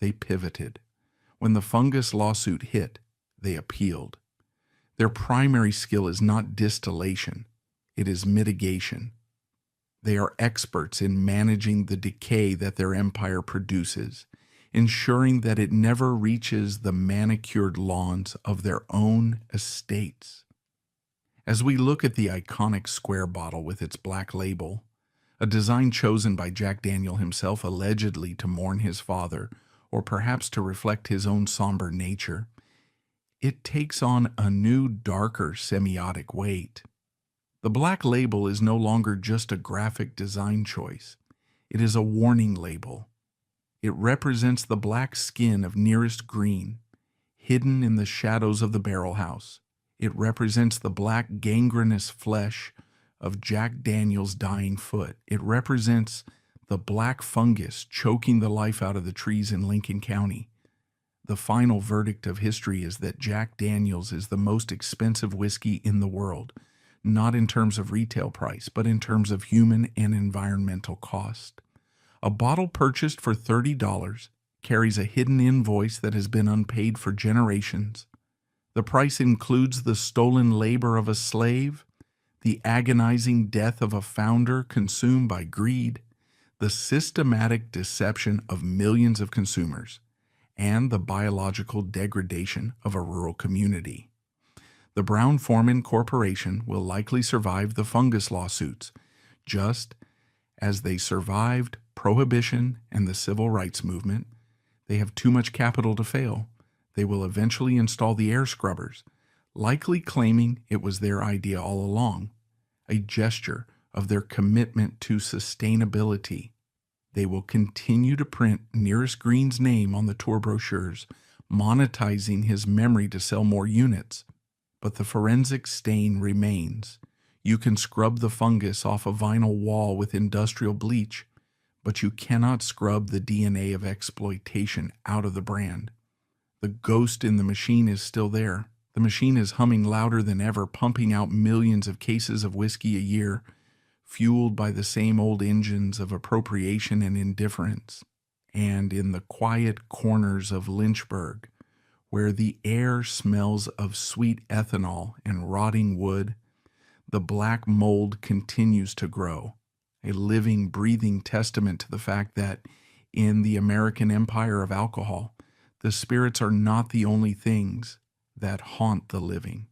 they pivoted. When the fungus lawsuit hit, they appealed. Their primary skill is not distillation, it is mitigation. They are experts in managing the decay that their empire produces, ensuring that it never reaches the manicured lawns of their own estates. As we look at the iconic square bottle with its black label, a design chosen by Jack Daniel himself allegedly to mourn his father, or perhaps to reflect his own somber nature, it takes on a new, darker semiotic weight. The black label is no longer just a graphic design choice. It is a warning label. It represents the black skin of Nearest Green, hidden in the shadows of the barrel house. It represents the black gangrenous flesh of Jack Daniel's dying foot. It represents the black fungus choking the life out of the trees in Lincoln County. The final verdict of history is that Jack Daniel's is the most expensive whiskey in the world, not in terms of retail price, but in terms of human and environmental cost. A bottle purchased for $30 carries a hidden invoice that has been unpaid for generations. The price includes the stolen labor of a slave, the agonizing death of a founder consumed by greed, the systematic deception of millions of consumers, and the biological degradation of a rural community. The Brown-Forman Corporation will likely survive the fungus lawsuits, just as they survived Prohibition and the Civil Rights Movement. They have too much capital to fail. They will eventually install the air scrubbers, likely claiming it was their idea all along, a gesture of their commitment to sustainability. They will continue to print Nearest Green's name on the tour brochures, monetizing his memory to sell more units. But the forensic stain remains. You can scrub the fungus off a vinyl wall with industrial bleach, but you cannot scrub the DNA of exploitation out of the brand. The ghost in the machine is still there. The machine is humming louder than ever, pumping out millions of cases of whiskey a year, fueled by the same old engines of appropriation and indifference. And in the quiet corners of Lynchburg, where the air smells of sweet ethanol and rotting wood, the black mold continues to grow, a living, breathing testament to the fact that in the American empire of alcohol, the spirits are not the only things that haunt the living.